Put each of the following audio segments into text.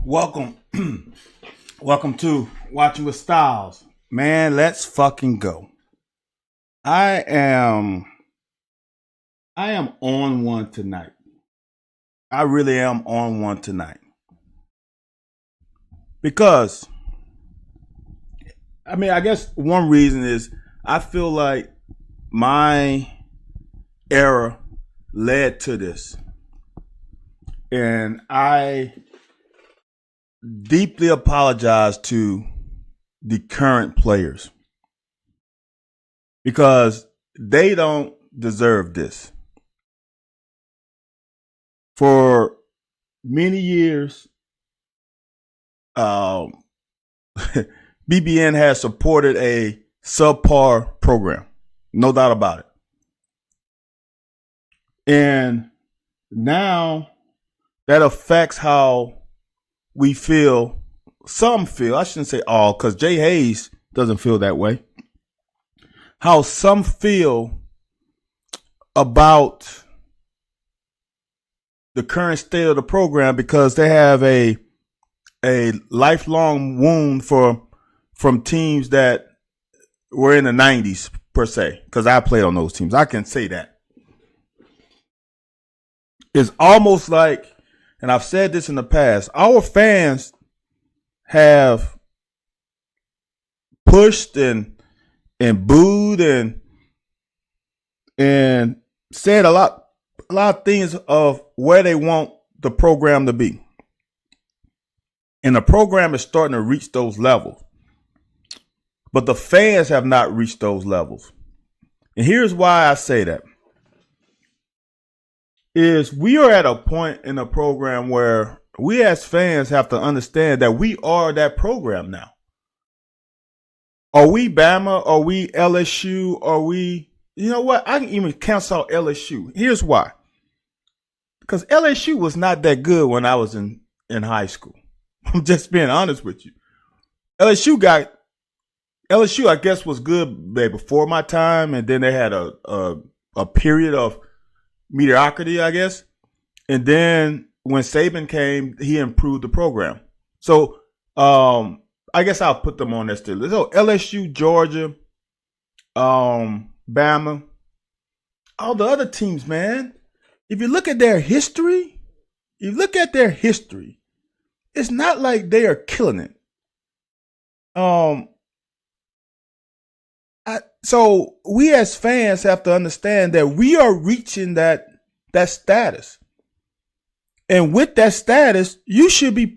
Welcome, welcome to Watching with Styles. Man, let's fucking go. I am, I am on one tonight. I really am on one tonight because I guess one reason is I feel like my era led to this, and I deeply apologize to the current players because they don't deserve this. For many years, BBN has supported a subpar program, no doubt about it. And now that affects how we feel. Some feel, I shouldn't say all, because Jay Hayes doesn't feel that way. How some feel about the current state of the program because they have a lifelong wound from teams that were in the 90s per se, because I played on those teams. I can say that. It's almost like, and I've said this in the past, our fans have pushed and booed and said a lot of things of where they want the program to be. And the program is starting to reach those levels. But the fans have not reached those levels. And here's why I say that. Is we are at a point in the program where we as fans have to understand that we are that program now. Are we Bama? Are we LSU? Are we, you know what? I can even cancel out LSU. Here's why. Because LSU was not that good when I was in high school. I'm just being honest with you. LSU, I guess, was good before my time, and then they had a period of mediocrity, I guess. And then when Saban came, he improved the program. So I guess I'll put them on that still. So LSU, Georgia, Bama, all the other teams, man. If you look at their history, it's not like they are killing it. So we as fans have to understand that we are reaching that status. And with that status, you should be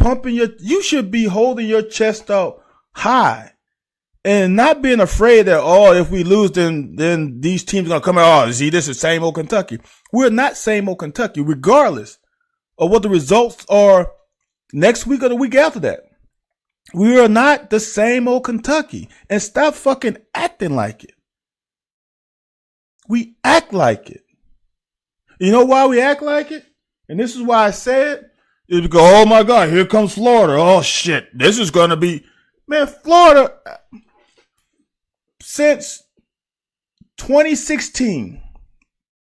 holding your chest out high and not being afraid that, if we lose, then these teams are going to come out, see, this is same old Kentucky. We're not same old Kentucky, regardless of what the results are next week or the week after that. We are not the same old Kentucky. And stop fucking acting like it. We act like it. You know why we act like it? And this is why I said, is because, oh my God, here comes Florida. Oh shit, this is going to be, man, Florida, since 2016,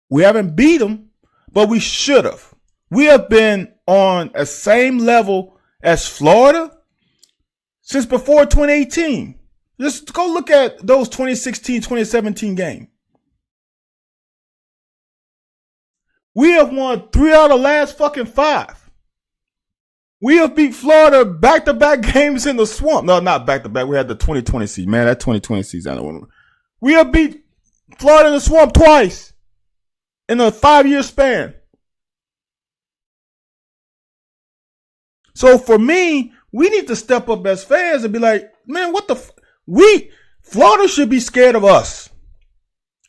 we haven't beat them, but we should have. We have been on a same level as Florida since before 2018. Just go look at those 2016, 2017 games. We have won 3 out of the last fucking 5. We have beat Florida back-to-back games in the swamp. No, not back-to-back. We had the 2020 season. Man, that 2020 season, I don't remember. We have beat Florida in the swamp twice in a 5-year span. So for me, we need to step up as fans and be like, man, what the Florida should be scared of us.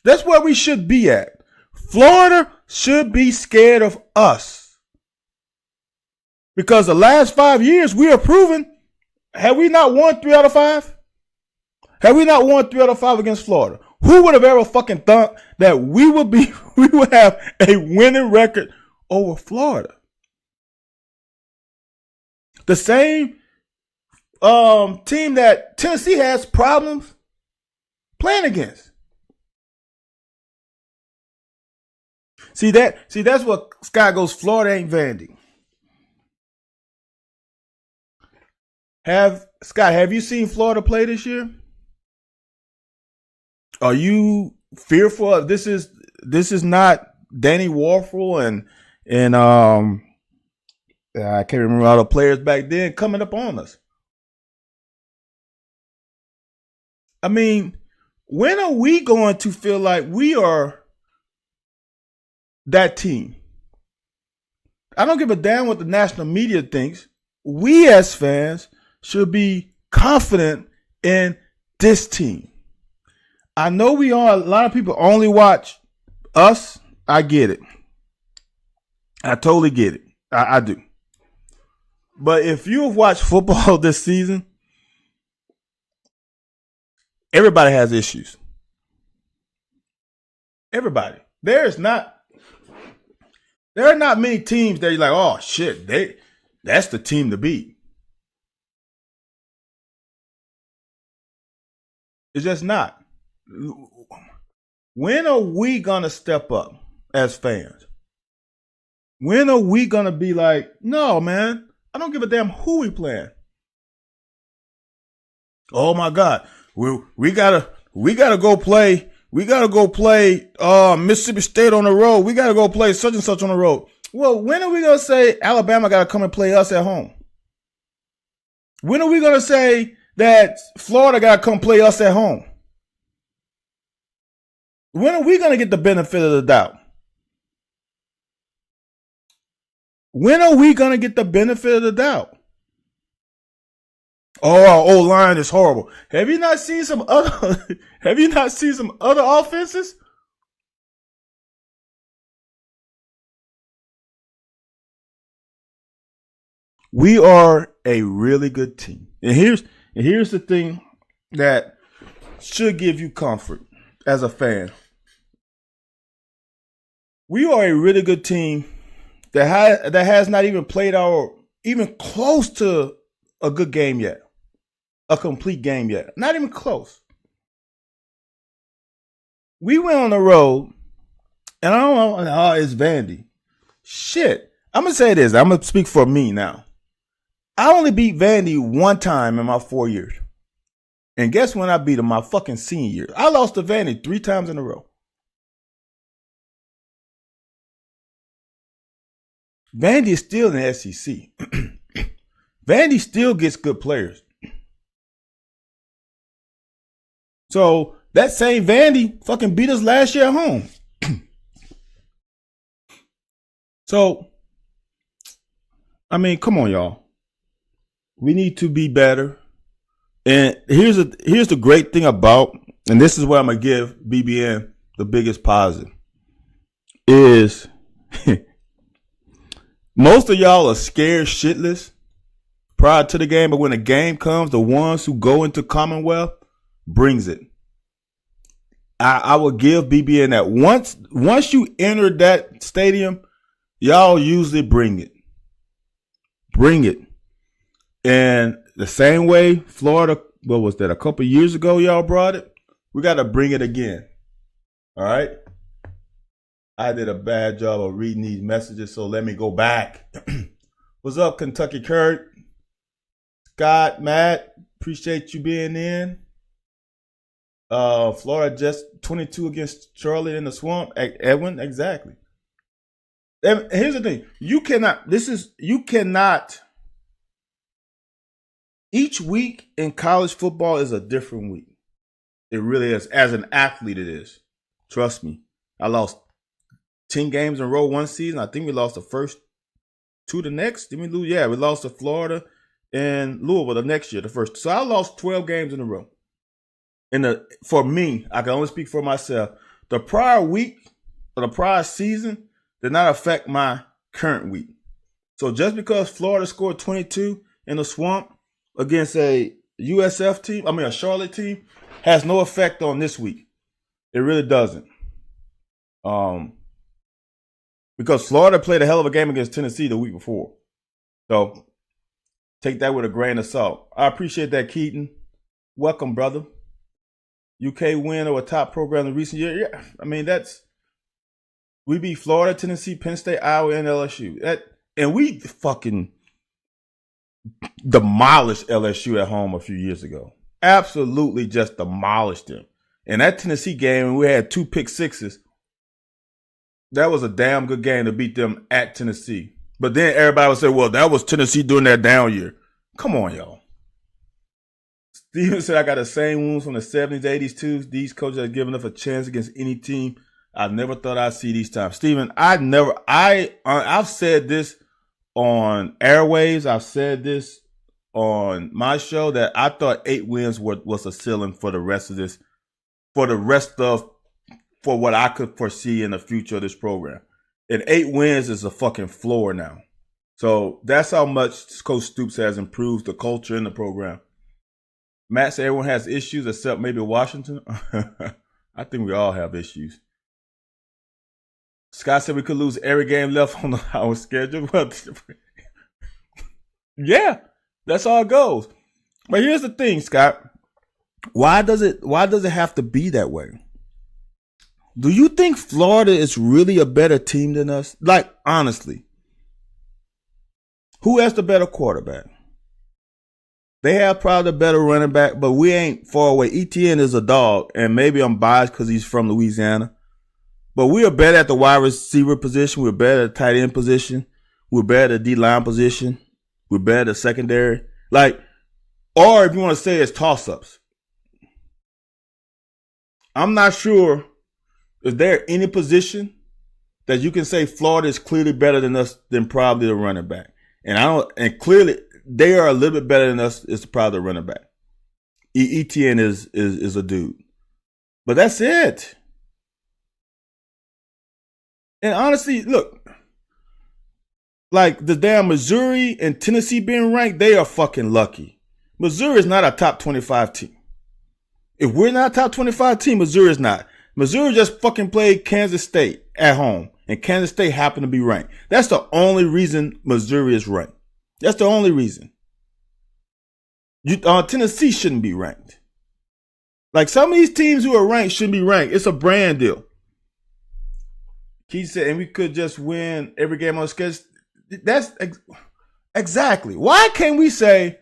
That's where we should be at. Florida should be scared of us. Because the last 5 years, we are proven, have we not won 3 out of 5? Have we not won 3 out of 5 against Florida? Who would have ever fucking thought that we would have a winning record over Florida? The same team that Tennessee has problems playing against. See, that's what Scott goes, Florida ain't Vandy. Have you seen Florida play this year? Are you fearful of this? Is not Danny Warfel and I can't remember all the players back then coming up on us. I mean, when are we going to feel like we are that team? I don't give a damn what the national media thinks. We as fans should be confident in this team. I know we are. A lot of people only watch us. I get it. I totally get it. I do. But if you've watched football this season, everybody has issues. Everybody. There are not many teams that you're like, oh shit, that's the team to beat. It's just not. When are we gonna step up as fans? When are we gonna be like, no, man, I don't give a damn who we playing. Oh my God, we gotta go play. We gotta go play Mississippi State on the road. We gotta go play such and such on the road. Well, when are we gonna say Alabama gotta come and play us at home? When are we gonna say that Florida gotta come play us at home? When are we gonna get the benefit of the doubt? When are we gonna get the benefit of the doubt? Oh, our O-line is horrible. Have you not seen some other offenses? We are a really good team. And here's the thing that should give you comfort as a fan. We are a really good team that has not even played even close to a good game yet. A complete game yet. Not even close. We went on the road, and I don't know, oh, it's Vandy. Shit. I'm going to say this. I'm going to speak for me now. I only beat Vandy one time in my 4 years. And guess when I beat him? My fucking senior year. I lost to Vandy 3 times in a row. Vandy is still in the SEC. Vandy still gets good players. So that same Vandy fucking beat us last year at home. So, I mean, come on, y'all. We need to be better. And here's the great thing about, and this is where I'm gonna give BBN the biggest positive, is most of y'all are scared shitless prior to the game, but when the game comes, the ones who go into Commonwealth brings it. I will give BBN that once you enter that stadium, y'all usually bring it. Bring it. And the same way Florida, what was that, a couple years ago y'all brought it? We got to bring it again. All right? I did a bad job of reading these messages, so let me go back. What's up, Kentucky Kurt? Scott, Matt, appreciate you being in. Florida just 22 against Charlotte in the swamp. Edwin, exactly. And here's the thing. You cannot. Each week in college football is a different week. It really is. As an athlete, it is. Trust me. I lost 10 games in a row one season. I think we lost the first 2 the next. Did we lose? Yeah, we lost to Florida and Louisville the next year, the first. So I lost 12 games in a row. For me, I can only speak for myself. The prior week or the prior season did not affect my current week. So just because Florida scored 22 in the swamp against a Charlotte team, has no effect on this week. It really doesn't. Because Florida played a hell of a game against Tennessee the week before. So take that with a grain of salt. I appreciate that, Keaton. Welcome, brother. UK win over a top program in recent years. Yeah, I mean, we beat Florida, Tennessee, Penn State, Iowa, and LSU. And we fucking demolished LSU at home a few years ago. Absolutely just demolished them. And that Tennessee game, we had 2 pick sixes. That was a damn good game to beat them at Tennessee. But then everybody would say, well, that was Tennessee doing that down year. Come on, y'all. Steven said, I got the same wounds from the 70s, 80s, too. These coaches have given us a chance against any team. I never thought I'd see these times. Steven, I've said this on airwaves. I've said this on my show that I thought 8 wins was a ceiling for the rest of this, for what I could foresee in the future of this program. And 8 wins is a fucking floor now. So that's how much Coach Stoops has improved the culture in the program. Matt said everyone has issues except maybe Washington. I think we all have issues. Scott said we could lose every game left on our schedule. Well, yeah, that's how it goes. But here's the thing, Scott. Why does it have to be that way? Do you think Florida is really a better team than us? Like, honestly. Who has the better quarterback? They have probably the better running back, but we ain't far away. Etienne is a dog, and maybe I'm biased because he's from Louisiana. But we are better at the wide receiver position. We're better at the tight end position. We're better at the D-line position. We're better at the secondary. Like, or if you want to say it's toss-ups. I'm not sure is there any position that you can say Florida is clearly better than us than probably the running back. And clearly they are a little bit better than us is probably the running back. Etienne is a dude. But that's it. And honestly, look, like the damn Missouri and Tennessee being ranked, they are fucking lucky. Missouri is not a top 25 team. If we're not a top 25 team, Missouri is not. Missouri just fucking played Kansas State at home, and Kansas State happened to be ranked. That's the only reason Missouri is ranked. That's the only reason. Tennessee shouldn't be ranked. Like some of these teams who are ranked shouldn't be ranked. It's a brand deal. He said, and we could just win every game on the schedule. That's exactly. Why can't we say,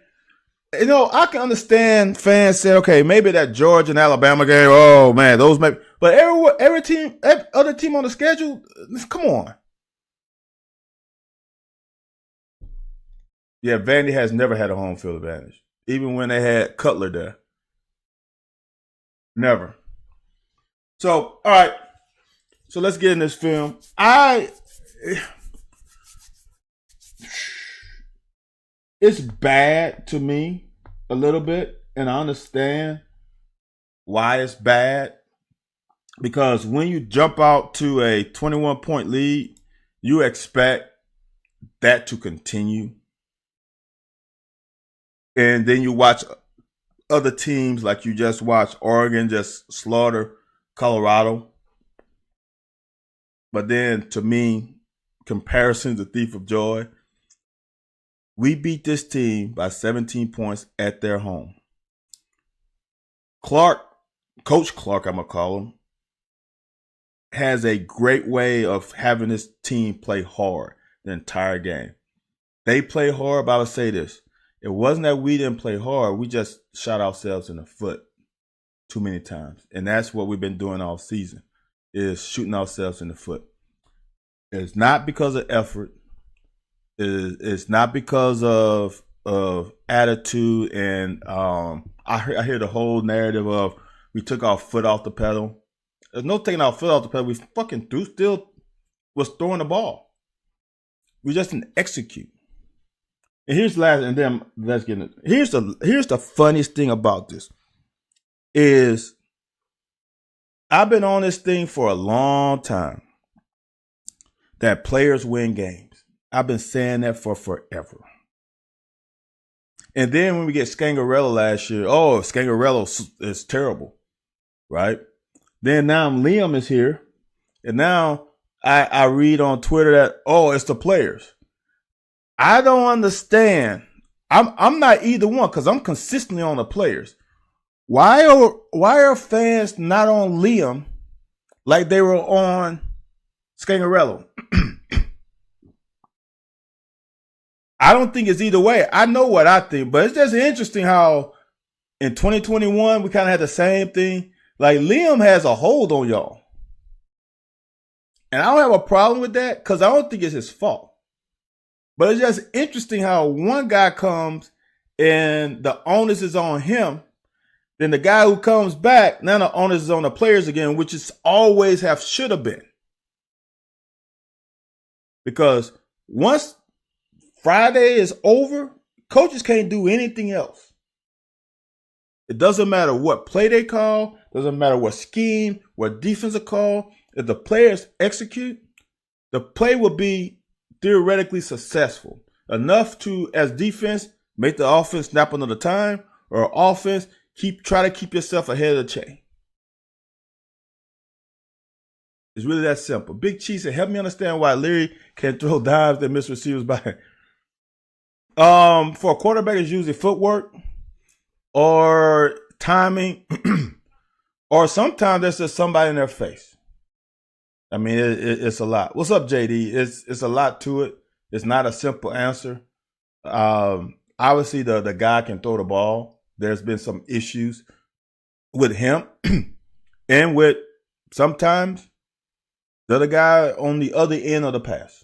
I can understand fans say, okay, maybe that Georgia and Alabama game, oh man, those maybe. But every team, every other team on the schedule, come on. Yeah, Vandy has never had a home field advantage. Even when they had Cutler there. Never. So, all right. So let's get in this film. It's bad to me a little bit, and I understand why it's bad. Because when you jump out to a 21-point lead, you expect that to continue. And then you watch other teams like you just watched Oregon just slaughter Colorado. But then, to me, comparison's a thief of joy. We beat this team by 17 points at their home. Coach Clark, I'm going to call him, has a great way of having this team play hard the entire game. They play hard, but I would say this. It wasn't that we didn't play hard. We just shot ourselves in the foot too many times. And that's what we've been doing all season, is shooting ourselves in the foot. It's not because of effort. It's not because of attitude. And I hear the whole narrative of we took our foot off the pedal. There's no taking our foot off the pedal. We fucking still was throwing the ball. We just didn't execute. And here's the last, and then let's get into it. Here's the funniest thing about this is I've been on this thing for a long time that players win games. I've been saying that for forever. And then when we get Scangarello last year, Scangarello is terrible, right? Then now Liam is here, and now I read on Twitter that, it's the players. I don't understand. I'm not either one because I'm consistently on the players. Why are fans not on Liam like they were on Scangarello? I don't think it's either way. I know what I think, but it's just interesting how in 2021 we kind of had the same thing. Like Liam has a hold on y'all. And I don't have a problem with that because I don't think it's his fault. But it's just interesting how one guy comes and the onus is on him. Then the guy who comes back, now the onus is on the players again, which is always should have been. Because once Friday is over, coaches can't do anything else. It doesn't matter what play they call, doesn't matter what scheme, what defensive call. If the players execute, the play will be theoretically successful. Enough to, as defense, make the offense snap another time, or offense, try to keep yourself ahead of the chain. It's really that simple. Big Cheese said, help me understand why Leary can throw dives that miss receivers by. For a quarterback, it's usually footwork or timing, or sometimes there's just somebody in their face. I mean, it's a lot. What's up, JD? It's a lot to it. It's not a simple answer. Obviously, the guy can throw the ball. There's been some issues with him and with sometimes the other guy on the other end of the pass.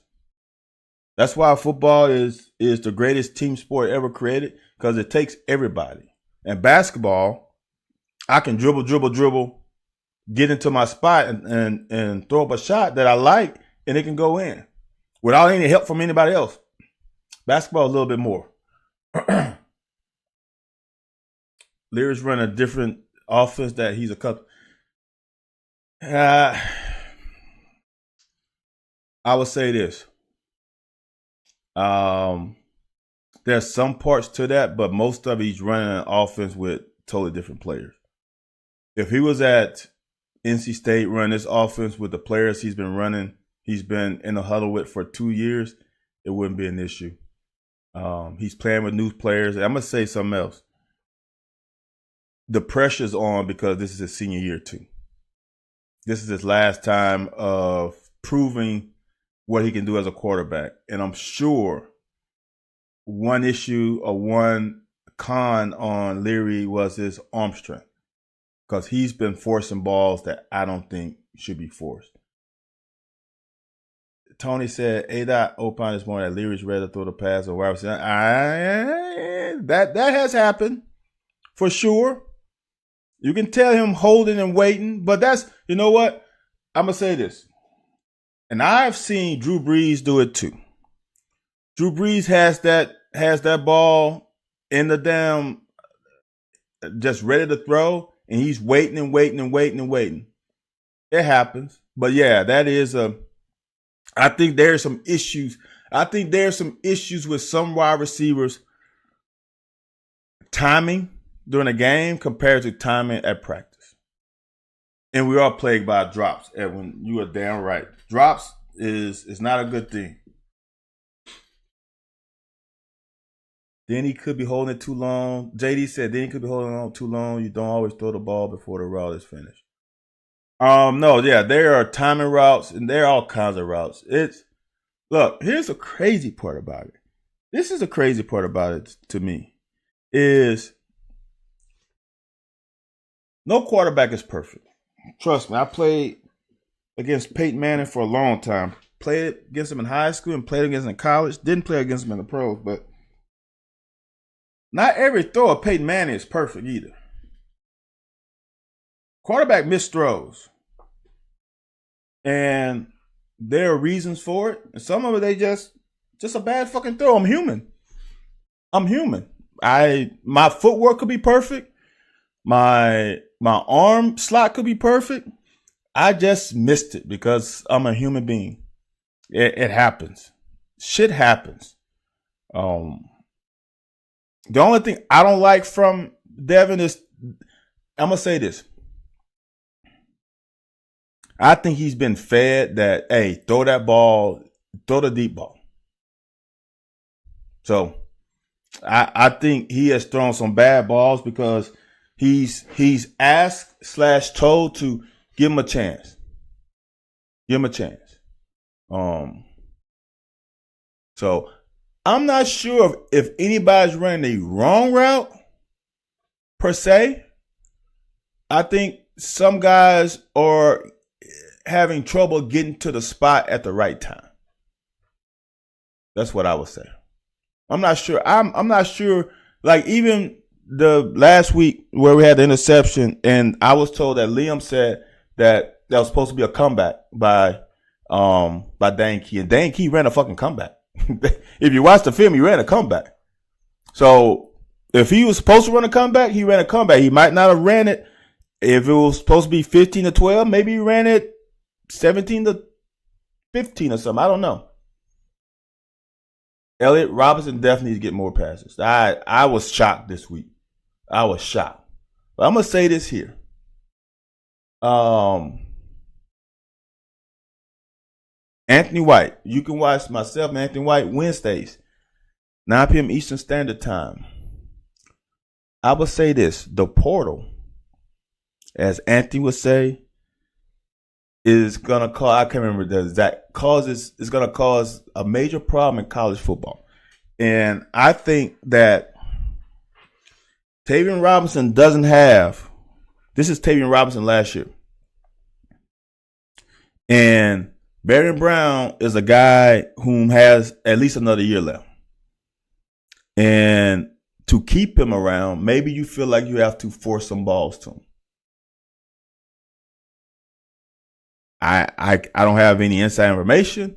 That's why football is the greatest team sport ever created, because it takes everybody. And basketball, I can dribble, get into my spot and throw up a shot that I like, and it can go in without any help from anybody else. Basketball a little bit more. Leary's running a different offense that he's accustomed. I would say this. There's some parts to that, but most of it, he's running an offense with totally different players. If he was at NC State running this offense with the players he's been in the huddle with for 2 years, it wouldn't be an issue. He's playing with new players. I'm going to say something else. The pressure's on because this is his senior year too. This is his last time of proving what he can do as a quarterback. And I'm sure one issue or one con on Leary was his arm strength, because he's been forcing balls that I don't think should be forced. Tony said, A-Dot opined this morning that Leary's ready to throw the pass or wide receiver. That has happened for sure. You can tell him holding and waiting, but that's, you know what? I'm going to say this. And I've seen Drew Brees do it too. Drew Brees has that ball in the damn, just ready to throw, and he's waiting. It happens. But yeah, I think there's some issues. I think there's some issues with some wide receivers timing during a game compared to timing at practice. And we are plagued by drops, Edwin. You are damn right. Drops is not a good thing. Then he could be holding it too long. JD said then he could be holding on too long. You don't always throw the ball before the route is finished. No, yeah, there are timing routes and there are all kinds of routes. Look, here's the crazy part about it. This is the crazy part about it to me, is no quarterback is perfect. Trust me, I played against Peyton Manning for a long time. Played against him in high school and played against him in college. Didn't play against him in the pros, but not every throw of Peyton Manning is perfect either. Quarterback missed throws. And there are reasons for it. And some of it, they just a bad fucking throw. I'm human. My footwork could be perfect. My arm slot could be perfect. I just missed it because I'm a human being. It happens. Shit happens. The only thing I don't like from Devin is, I'm going to say this. I think he's been fed that, hey, throw that ball, throw the deep ball. So I think he has thrown some bad balls because he's asked / told to give him a chance. Give him a chance. So I'm not sure if anybody's running the wrong route per se. I think some guys are having trouble getting to the spot at the right time. That's what I would say. I'm not sure. I'm not sure. Like even the last week where we had the interception, and I was told that Liam said that was supposed to be a comeback by Dan Key, and Dan Key ran a fucking comeback. If you watch the film, he ran a comeback. So if he was supposed to run a comeback, he ran a comeback. He might not have ran it. If it was supposed to be 15-12, maybe he ran it 17-15 or something. I don't know. Elliott Robinson definitely needs to get more passes. I was shocked this week. I was shocked. But I'm going to say this here. Anthony White. You can watch myself and Anthony White Wednesdays, 9 p.m. Eastern Standard Time. I would say this. The portal, as Anthony would say, is going to cause, I can't remember the exact causes, is going to cause a major problem in college football. And I think that Tavion Robinson doesn't have, this is Tavion Robinson last year. And Barry Brown is a guy whom has at least another year left. And to keep him around, maybe you feel like you have to force some balls to him. I don't have any inside information,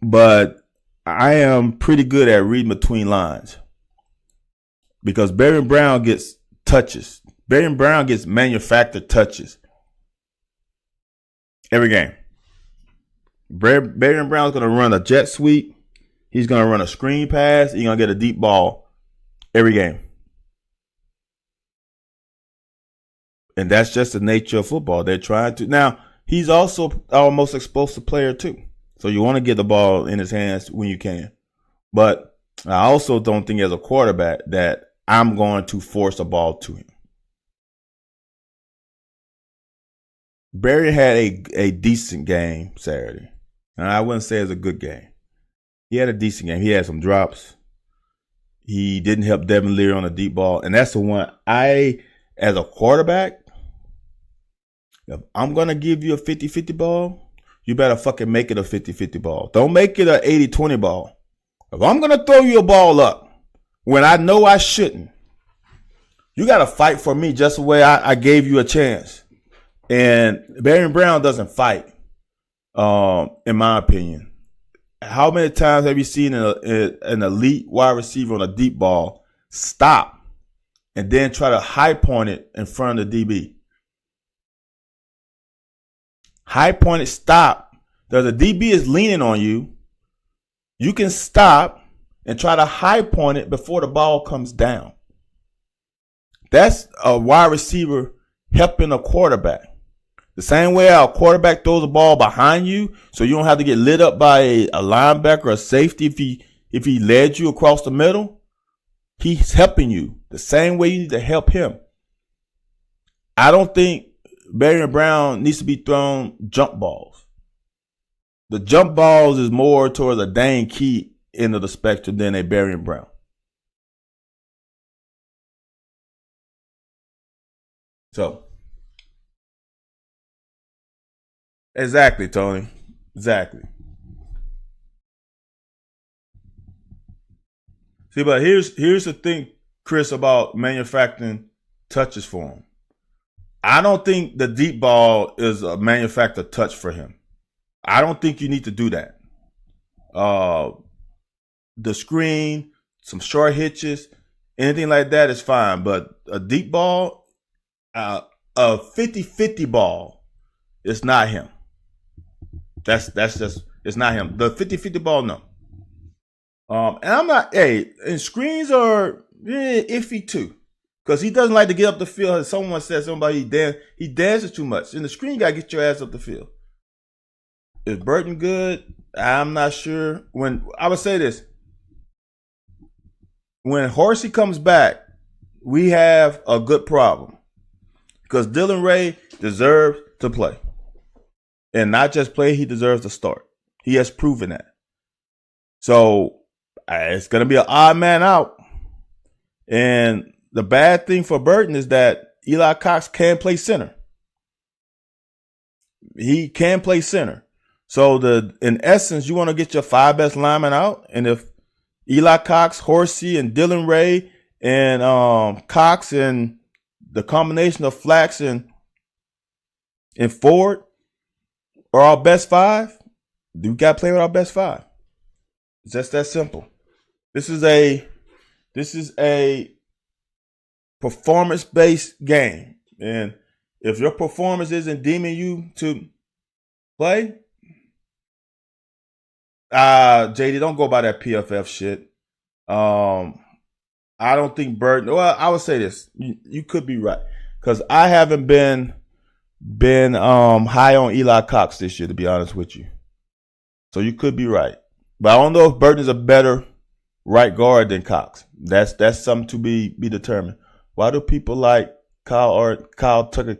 but I am pretty good at reading between lines. Because Barry Brown gets touches. Barry Brown gets manufactured touches every game. Barry Brown's going to run a jet sweep. He's going to run a screen pass. He's going to get a deep ball every game. And that's just the nature of football. They're trying to. Now, he's also our most explosive player too. So you want to get the ball in his hands when you can. But I also don't think as a quarterback that I'm going to force a ball to him. Barry had a decent game Saturday. And I wouldn't say it's a good game. He had a decent game. He had some drops. He didn't help Devin Leary on a deep ball. And that's the one as a quarterback, if I'm going to give you a 50-50 ball, you better fucking make it a 50-50 ball. Don't make it an 80-20 ball. If I'm going to throw you a ball up when I know I shouldn't, you got to fight for me just the way I gave you a chance. And Barry Brown doesn't fight, in my opinion. How many times have you seen an elite wide receiver on a deep ball stop and then try to high point it in front of the DB? High point it, stop. The DB is leaning on you. You can stop and try to high point it before the ball comes down. That's a wide receiver helping a quarterback. The same way our quarterback throws the ball behind you so you don't have to get lit up by a linebacker or a safety if he led you across the middle. He's helping you. The same way you need to help him. I don't think Barry Brown needs to be thrown jump balls. The jump balls is more towards a Dane Key end of the spectrum than a Barry Brown. So, exactly, Tony. Exactly. See, but here's the thing, Chris, about manufacturing touches for him. I don't think the deep ball is a manufactured touch for him. I don't think you need to do that. The screen, some short hitches, anything like that is fine. But a deep ball, a 50-50 ball, it's not him. That's just, it's not him. The 50-50 ball, no. And I'm not, and screens are iffy too. Because he doesn't like to get up the field. As someone said, he dances too much. In the screen, you got to get your ass up the field. Is Burton good? I'm not sure. I would say this. When Horsey comes back, we have a good problem. Because Dylan Ray deserves to play. And not just play, he deserves to start. He has proven that. So it's going to be an odd man out. And the bad thing for Burton is that Eli Cox can play center. He can play center. So in essence, you want to get your 5 best linemen out. And if Eli Cox, Horsey, and Dylan Ray and Cox and the combination of Flax and Ford are our best 5, you got to play with our best 5. It's just that simple. This is a performance-based game. And if your performance isn't deeming you to play, JD, don't go by that PFF shit. I don't think Burton. Well, I would say this. You could be right, because I haven't been high on Eli Cox this year, to be honest with you. So you could be right, but I don't know if Burton is a better right guard than Cox. That's something to be determined. Why do people like Kyle Tucker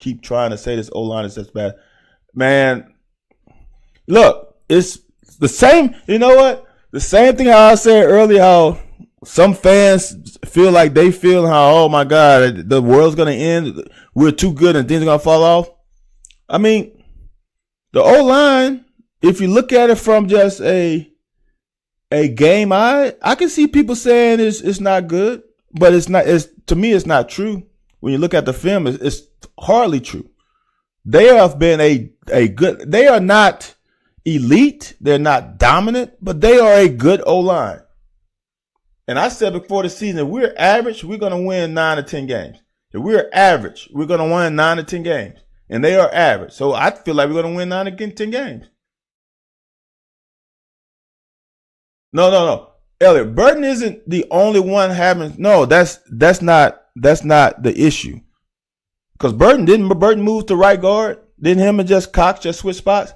keep trying to say this O-line is just bad? Man, look, it's the same. You know what? The same thing how I said earlier, how some fans feel like they feel how, oh my God, the world's going to end. We're too good and things are going to fall off. I mean, the O-line, if you look at it from just a game eye, I can see people saying it's not good, but it's not. To me, it's not true. When you look at the film, it's hardly true. They have been a good. They are not elite. They're not dominant, but they are a good O-line. And I said before the season, if we're average, we're going to win 9 to 10 games. If we're average, we're going to win 9 to 10 games. And they are average. So I feel like we're going to win 9 to 10 games. No. Elliot, Burton isn't the only one having. No, that's not the issue. Because Burton moved to right guard. Didn't him and just Cox just switch spots?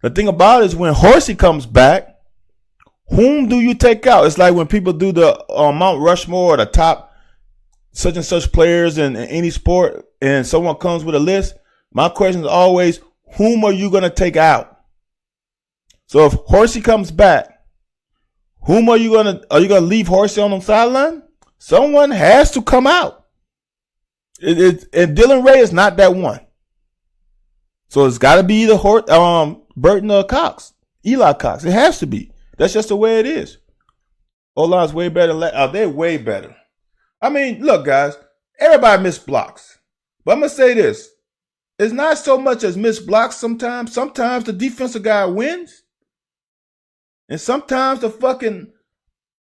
The thing about it is when Horsey comes back, whom do you take out? It's like when people do the Mount Rushmore or the top such and such players in any sport, and someone comes with a list. My question is always, whom are you going to take out? So if Horsey comes back, whom are you going to leave Horsey on the sideline? Someone has to come out. And Dylan Ray is not that one. So it's got to be either Burton or Cox, Eli Cox. It has to be. That's just the way it is. O-line's way better. They're way better. I mean, look, guys, everybody missed blocks. But I'm going to say this. It's not so much as missed blocks sometimes. Sometimes the defensive guy wins. And sometimes the fucking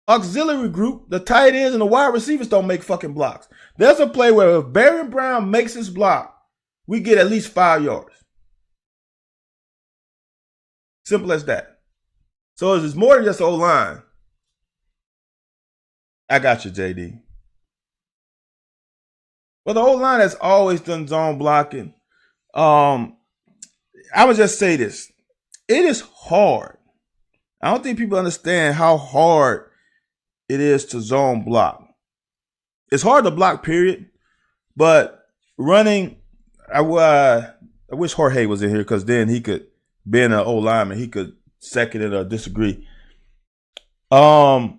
auxiliary group, the tight ends and the wide receivers don't make fucking blocks. There's a play where if Barry Brown makes his block, we get at least 5 yards. Simple as that. So it's more than just O-line. I got you, JD. Well, the O-line has always done zone blocking. I would just say this. It is hard. I don't think people understand how hard it is to zone block. It's hard to block, period. But running, I wish Jorge was in here, because then he could, being an O-lineman, he could second it or disagree. When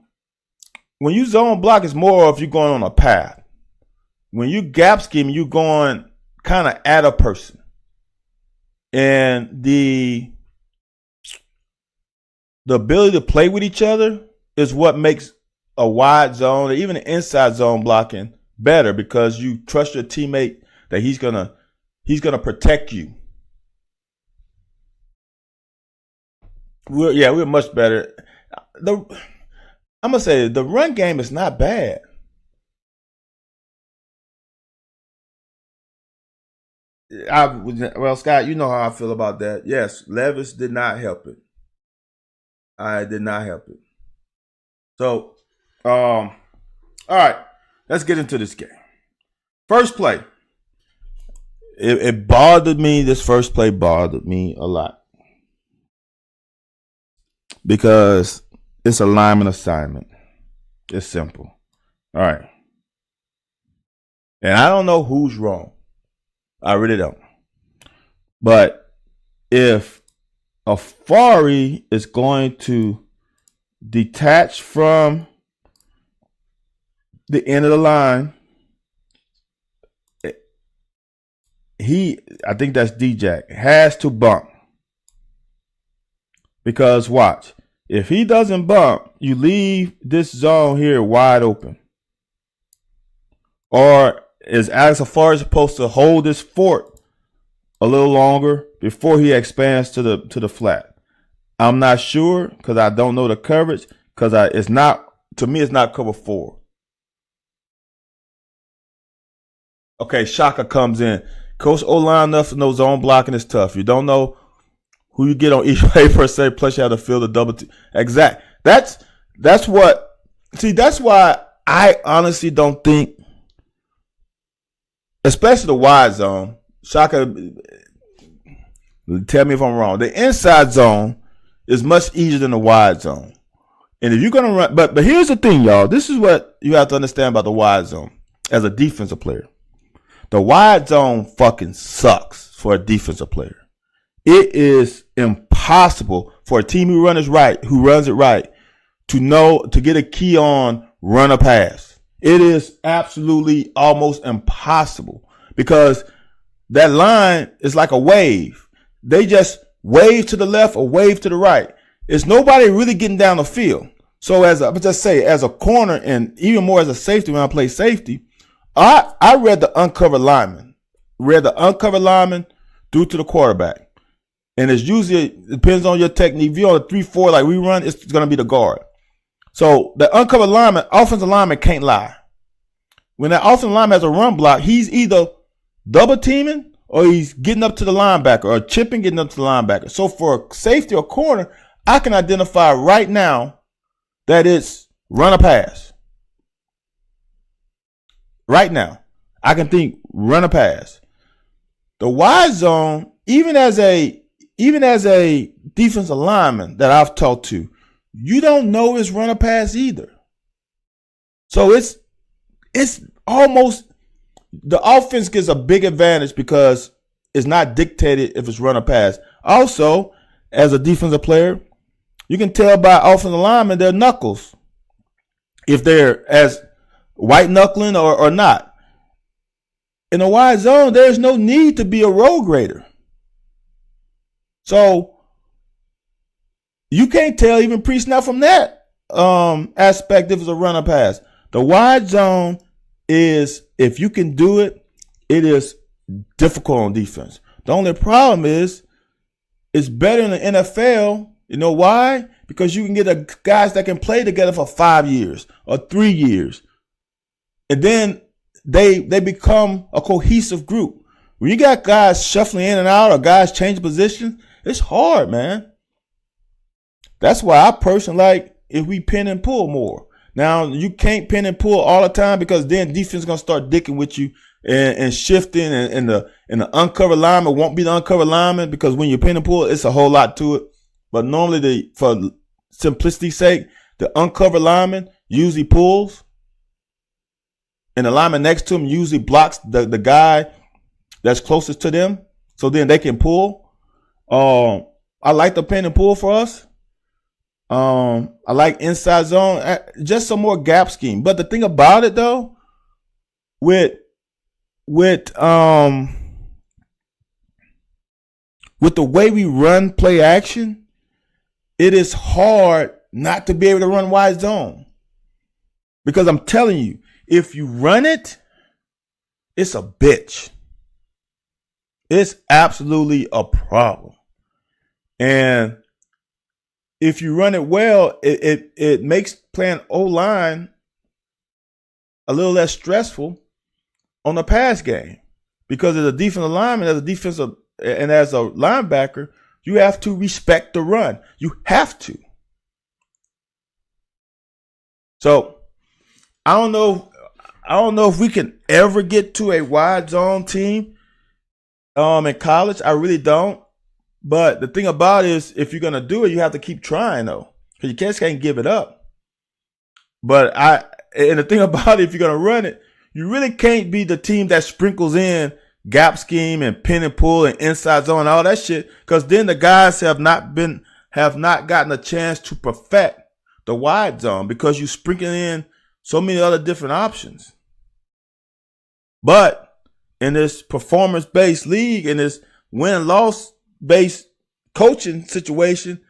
you zone block, it's more if you're going on a path. When you gap scheme, you're going kind of at a person. And the ability to play with each other is what makes a wide zone or even an inside zone blocking better, because you trust your teammate that he's gonna protect you. We're much better. I'm gonna say the run game is not bad. Well, Scott, you know how I feel about that. Yes, Levis did not help it. I did not help it. So, all right, let's get into this game. First play. It bothered me. This first play bothered me a lot, because it's a lineman assignment. It's simple. All right. And I don't know who's wrong. I really don't. But if Afari is going to detach from the end of the line. I think that's D-Jack, has to bump. Because watch, if he doesn't bump, you leave this zone here wide open. Or is Alex Afari supposed to hold this fort a little longer before he expands to the flat? I'm not sure because I don't know the coverage, because it's not, to me, it's not cover 4. Okay, Shaka comes in. Coach O-line enough to know zone blocking is tough. You don't know who you get on each play per se, plus you have to fill the double team. Exact. That's what. See, that's why I honestly don't think, especially the wide zone. Shaka, tell me if I'm wrong. The inside zone is much easier than the wide zone. And if you're gonna run, but here's the thing, y'all. This is what you have to understand about the wide zone as a defensive player. The wide zone fucking sucks for a defensive player. It is impossible for a team who runs it right, to get a key on run or pass. It is absolutely almost impossible because that line is like a wave. They just wave to the left or wave to the right. It's nobody really getting down the field. So as a corner and even more as a safety, when I play safety, I read the uncovered lineman. Due to the quarterback. And it's usually, it depends on your technique. If you're on a 3-4 like we run, it's going to be the guard. So the uncovered lineman, offensive lineman can't lie. When that offensive lineman has a run block, he's either double teaming or he's getting up to the linebacker or chipping, getting up to the linebacker. So for safety or corner, I can identify right now that it's run or pass. Right now, I can think run or pass. The wide zone, even as a defensive lineman that I've talked to, you don't know it's run or pass either. So it's almost, the offense gets a big advantage because it's not dictated if it's run or pass. Also, as a defensive player, you can tell by offensive linemen their knuckles if they're as white knuckling or not. In a wide zone, there's no need to be a road grader. So you can't tell even pre-snap from that aspect if it's a run or pass. The wide zone is, if you can do it, it is difficult on defense. The only problem is it's better in the NFL. You know why? Because you can get guys that can play together for 5 years or 3 years. And then they become a cohesive group. When you got guys shuffling in and out or guys changing positions, it's hard, man. That's why I personally like if we pin and pull more. Now, you can't pin and pull all the time because then defense is going to start dicking with you and shifting, and the uncovered lineman won't be the uncovered lineman because when you pin and pull, it's a whole lot to it. But normally, for simplicity's sake, the uncovered lineman usually pulls. And the lineman next to him usually blocks the guy that's closest to them, so then they can pull. I like the pin and pull for us. I like inside zone, just some more gap scheme. But the thing about it though, with the way we run play action, it is hard not to be able to run wide zone. Because I'm telling you, if you run it, it's a bitch. It's absolutely a problem. And if you run it well, it makes playing O-line a little less stressful on the pass game. Because as a defensive lineman, as a linebacker, you have to respect the run. You have to. So I don't know if we can ever get to a wide zone team in college. I really don't. But the thing about it is, if you're gonna do it, you have to keep trying though, because you just can't give it up. And the thing about it, if you're gonna run it, you really can't be the team that sprinkles in gap scheme and pin and pull and inside zone and all that shit, because then the guys have not gotten a chance to perfect the wide zone because you sprinkle in so many other different options. But in this performance-based league, in this win-loss-based coaching situation,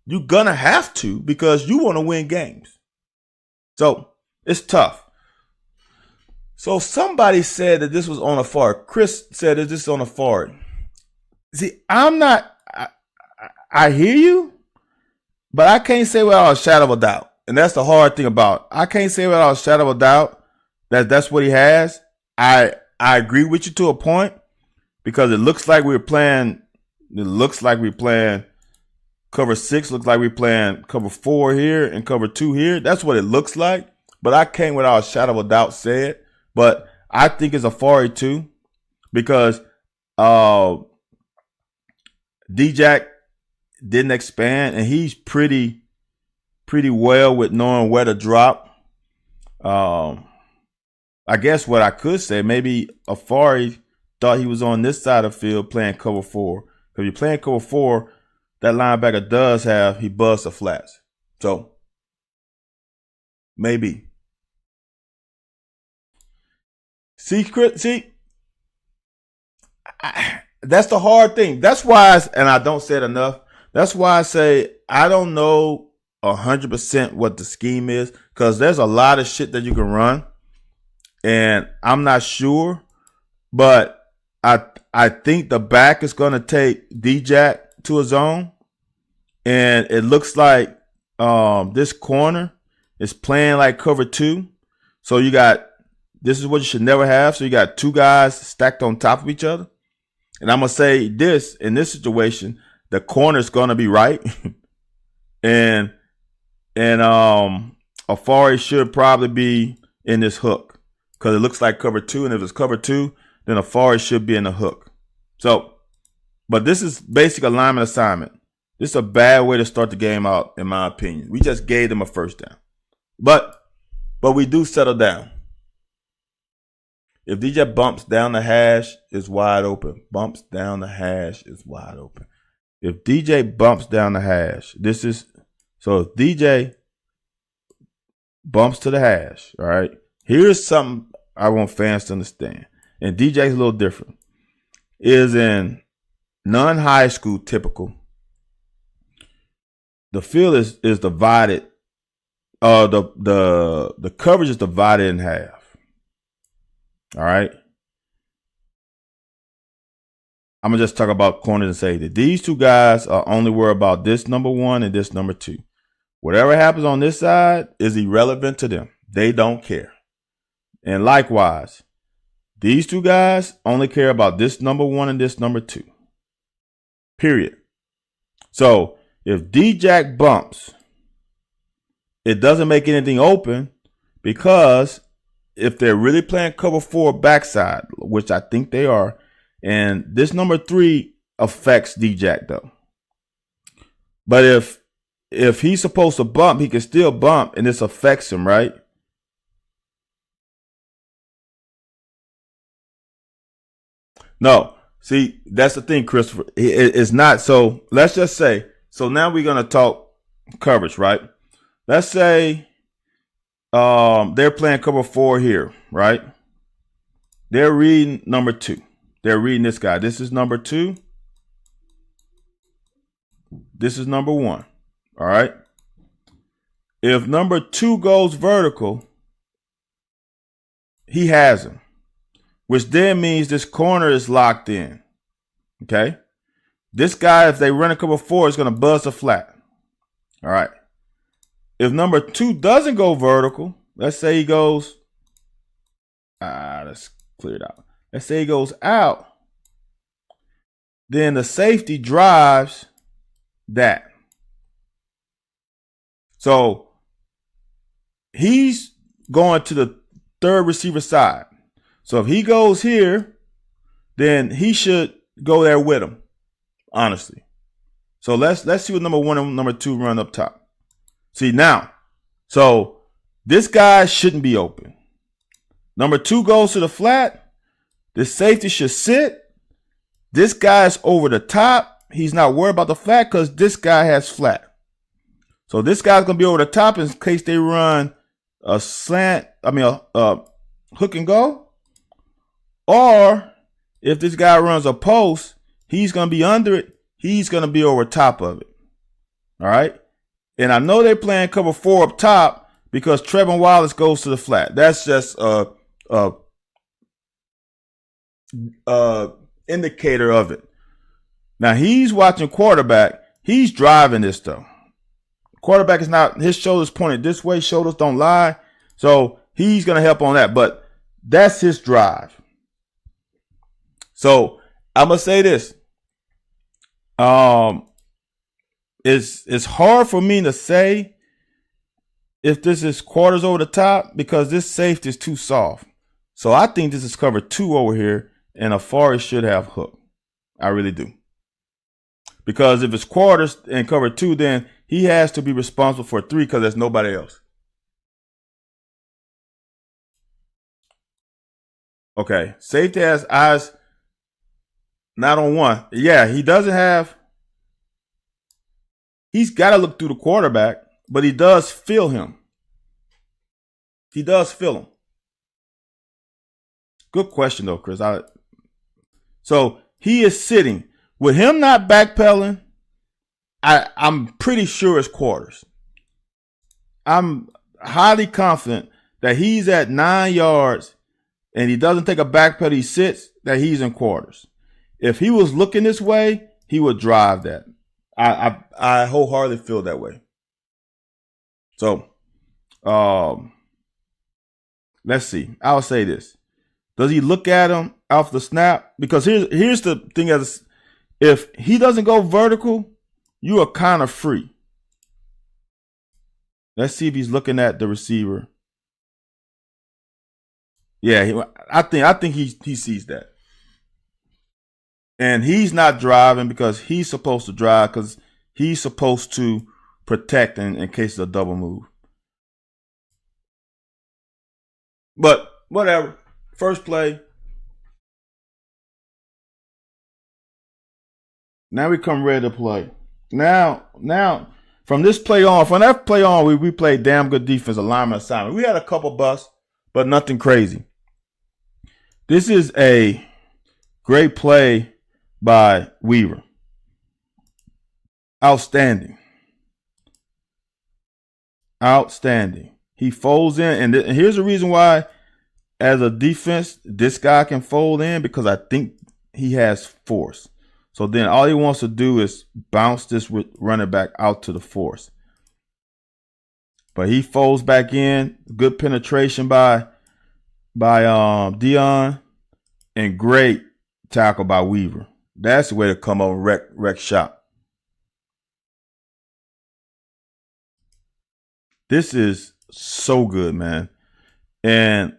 you're going to have to because you want to win games. So it's tough. So somebody said that this was on a forward. Chris said that this is on a forward. See, I hear you, but I can't say without a shadow of a doubt. And that's the hard thing about it. I can't say without a shadow of a doubt that that's what he has. I agree with you to a point because it looks like we're playing. It looks like we're playing cover 6. Looks like we're playing cover 4 here and cover 2 here. That's what it looks like. But I can't without a shadow of a doubt say it. But I think it's a Fari too because D-Jack didn't expand and he's pretty well with knowing where to drop. I guess what I could say, maybe Afari thought he was on this side of the field playing cover 4. Because if you're playing cover 4, that linebacker he busts the flats. So, maybe. See, that's the hard thing. That's why, and I don't say it enough, that's why I say I don't know 100% what the scheme is because there's a lot of shit that you can run. And I'm not sure, but I think the back is going to take D-Jack to a zone. And it looks like this corner is playing like cover 2. So this is what you should never have. So you got 2 guys stacked on top of each other. And I'm going to say this, in this situation, the corner is going to be right. and Afari should probably be in this hook. Because it looks like cover 2, and if it's cover 2, then Afari should be in the hook. So, but this is basic alignment assignment. This is a bad way to start the game out, in my opinion. We just gave them a first down. But we do settle down. If DJ bumps down the hash, it's wide open. Bumps down the hash, it's wide open. If DJ bumps down the hash, so if DJ bumps to the hash, all right? Here's something I want fans to understand. And DJ's a little different. Is in non-high school typical. The field is divided. The coverage is divided in half. All right. I'm gonna just talk about corners and safety. These 2 guys are only worried about this number 1 and this number 2. Whatever happens on this side is irrelevant to them. They don't care. And likewise, these 2 guys only care about this number 1 and this number 2. Period. So if D-Jack bumps, it doesn't make anything open because if they're really playing cover 4 backside, which I think they are, and this number 3 affects D-Jack though. But if he's supposed to bump, he can still bump and this affects him, right? No, see, that's the thing, Christopher. It's not. So let's just say, so now we're going to talk coverage, right? Let's say they're playing cover 4 here, right? They're reading number 2. They're reading this guy. This is number 2. This is number 1. All right. If number 2 goes vertical, he has him. Which then means this corner is locked in. Okay? This guy, if they run a cover 4, is going to buzz a flat. All right. If number 2 doesn't go vertical, let's say he goes, let's clear it out. Let's say he goes out, then the safety drives that. So he's going to the 3rd receiver side. So if he goes here, then he should go there with him, honestly. So let's see what number 1 and number 2 run up top. See now, so this guy shouldn't be open. Number 2 goes to the flat. The safety should sit. This guy is over the top. He's not worried about the flat because this guy has flat. So this guy's gonna be over the top in case they run a slant. A hook and go. Or if this guy runs a post, he's gonna be under it. He's gonna be over top of it. All right. And I know they're playing cover 4 up top because Trevin Wallace goes to the flat. That's just a indicator of it. Now he's watching quarterback. He's driving this though. Quarterback is not, his shoulders pointed this way. Shoulders don't lie. So he's going to help on that. But that's his drive. So I'm going to say this. It's hard for me to say if this is quarters over the top because this safety is too soft. So I think this is cover 2 over here, and Afari should have hook. I really do. Because if it's quarters and cover 2, then he has to be responsible for 3 because there's nobody else. Okay, safety has eyes not on 1. Yeah, he doesn't have. He's got to look through the quarterback, but he does feel him. He does feel him. Good question, though, Chris. So he is sitting. With him not backpedaling, I'm pretty sure it's quarters. I'm highly confident that he's at 9 yards and he doesn't take a backpedal, he sits, that he's in quarters. If he was looking this way, he would drive that. I wholeheartedly feel that way. So, let's see. I'll say this. Does he look at him off the snap? Because here's the thing: if he doesn't go vertical, you are kind of free. Let's see if he's looking at the receiver. Yeah, I think he sees that. And he's not driving because he's supposed to drive because he's supposed to protect in case of a double move. But whatever. First play. Now we come ready to play. Now, from this play on, from that play on, we played damn good defense, alignment assignment. We had a couple busts, but nothing crazy. This is a great play by Weaver. Outstanding. Outstanding. He folds in, and here's the reason why, as a defense, this guy can fold in because I think he has force. So then all he wants to do is bounce this running back out to the force. But he folds back in. Good penetration by Dion, and great tackle by Weaver. That's the way to come over wreck shop. This is so good, man. And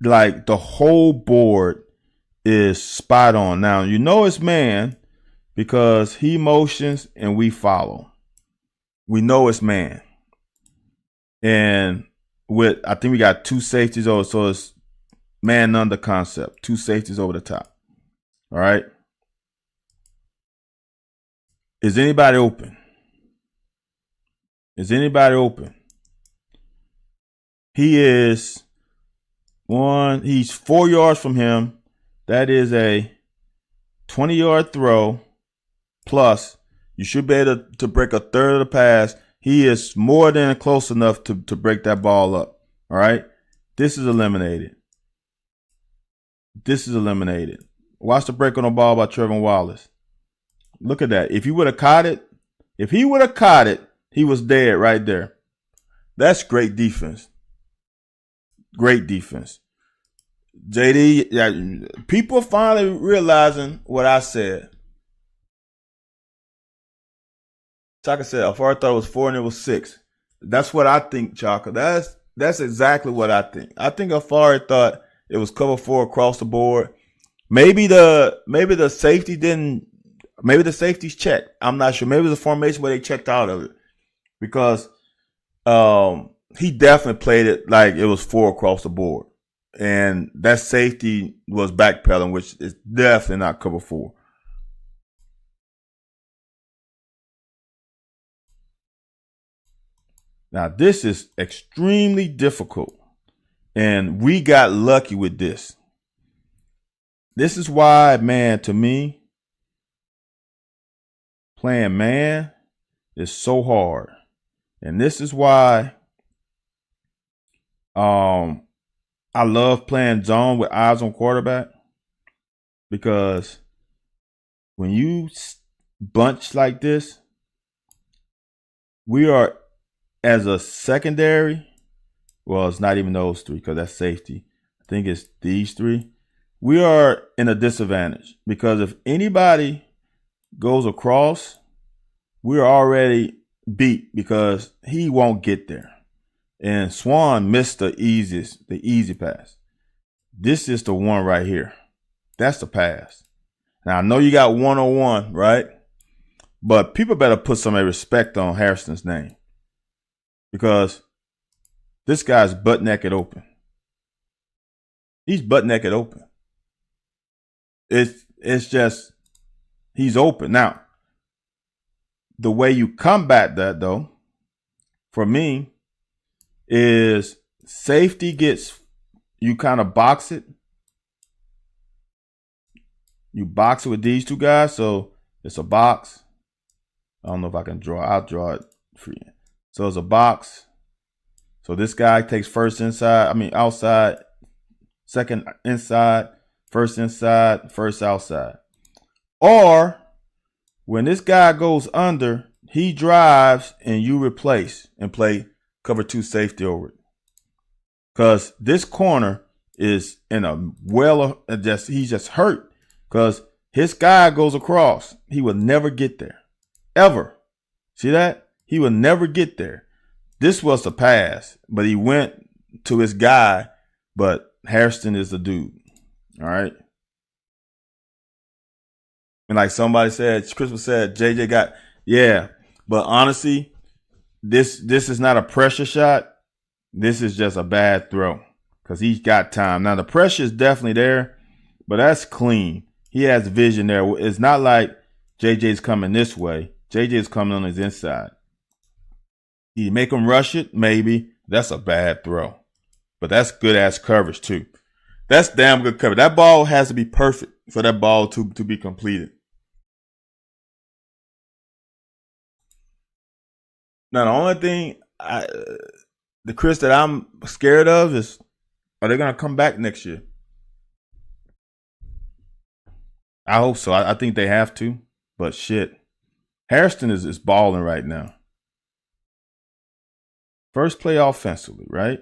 like the whole board is spot on. Now, you know it's man because he motions and we follow. We know it's man. And I think we got 2 safeties over, so it's man under concept. 2 safeties over the top. All right. Is anybody open? Is anybody open? He's 4 yards from him. That is a 20-yard throw. Plus, you should be able to break a third of the pass. He is more than close enough to break that ball up. All right. This is eliminated. This is eliminated. Watch the break on the ball by Trevin Wallace. Look at that. If he would have caught it, he was dead right there. That's great defense. Great defense. JD, people are finally realizing what I said. Chaka said, I thought it was 4 and it was 6. That's what I think, Chaka. That's exactly what I think. I think Afari thought it was cover 4 across the board. Maybe the safety didn't. Maybe the safety's checked. I'm not sure. Maybe it was a formation where they checked out of it because he definitely played it like it was 4 across the board, and that safety was backpedaling, which is definitely not cover 4. Now, this is extremely difficult, and we got lucky with this. This is why, man, to me, playing man is so hard. And this is why I love playing zone with eyes on quarterback, because when you bunch like this, we are, as a secondary, well, it's not even those three because that's safety. I think it's these three. We are in a disadvantage because if anybody goes across, we're already beat because he won't get there. And Swan missed the easy pass. This is the one right here. That's the pass. Now, I know you got 101, right? But people better put some respect on Harrison's name, because this guy's butt naked open. He's butt naked open. It's just, he's open. Now, the way you combat that, though, for me, is safety gets, you kind of box it. You box it with these two guys, so it's a box. I don't know if I can draw. I'll draw it for you. So it's a box. So this guy takes first outside, second inside, first outside. Or when this guy goes under, he drives and you replace and play cover 2 safety over it. Because this corner is in a he's just hurt because his guy goes across. He will never get there. Ever. See that? He will never get there. This was the pass, but he went to his guy, but Harrison is the dude. All right. And like somebody said, Christmas said, JJ got, yeah. But honestly, this is not a pressure shot. This is just a bad throw because he's got time. Now, the pressure is definitely there, but that's clean. He has vision there. It's not like JJ's coming this way. JJ's coming on his inside. You make him rush it, maybe. That's a bad throw. But that's good-ass coverage, too. That's damn good coverage. That ball has to be perfect for that ball to be completed. Now, the only thing, the Chris that I'm scared of is, are they going to come back next year? I hope so. I think they have to. But shit. Harrison is balling right now. First play offensively, right?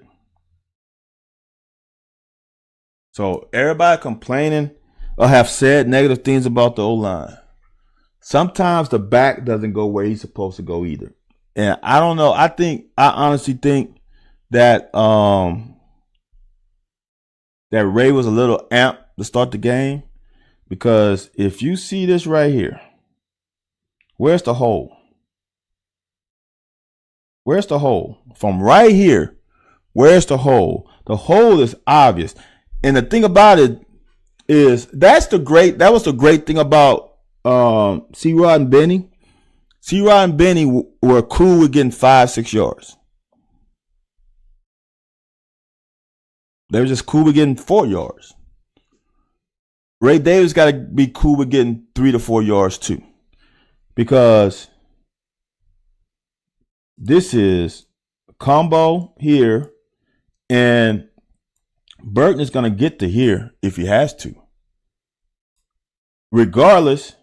So everybody complaining or have said negative things about the O-line. Sometimes the back doesn't go where he's supposed to go either. And I don't know. I honestly think that that Ray was a little amped to start the game, because if you see this right here, where's the hole? Where's the hole? From right here, where's the hole? The hole is obvious. And the thing about it is that was the great thing about C-Rod and Benny. C-Rod and Benny were cool with getting 5-6 yards. They were just cool with getting 4 yards. Ray Davis got to be cool with getting 3 to 4 yards too, because this is a combo here, and Burton is going to get to here if he has to. Regardless,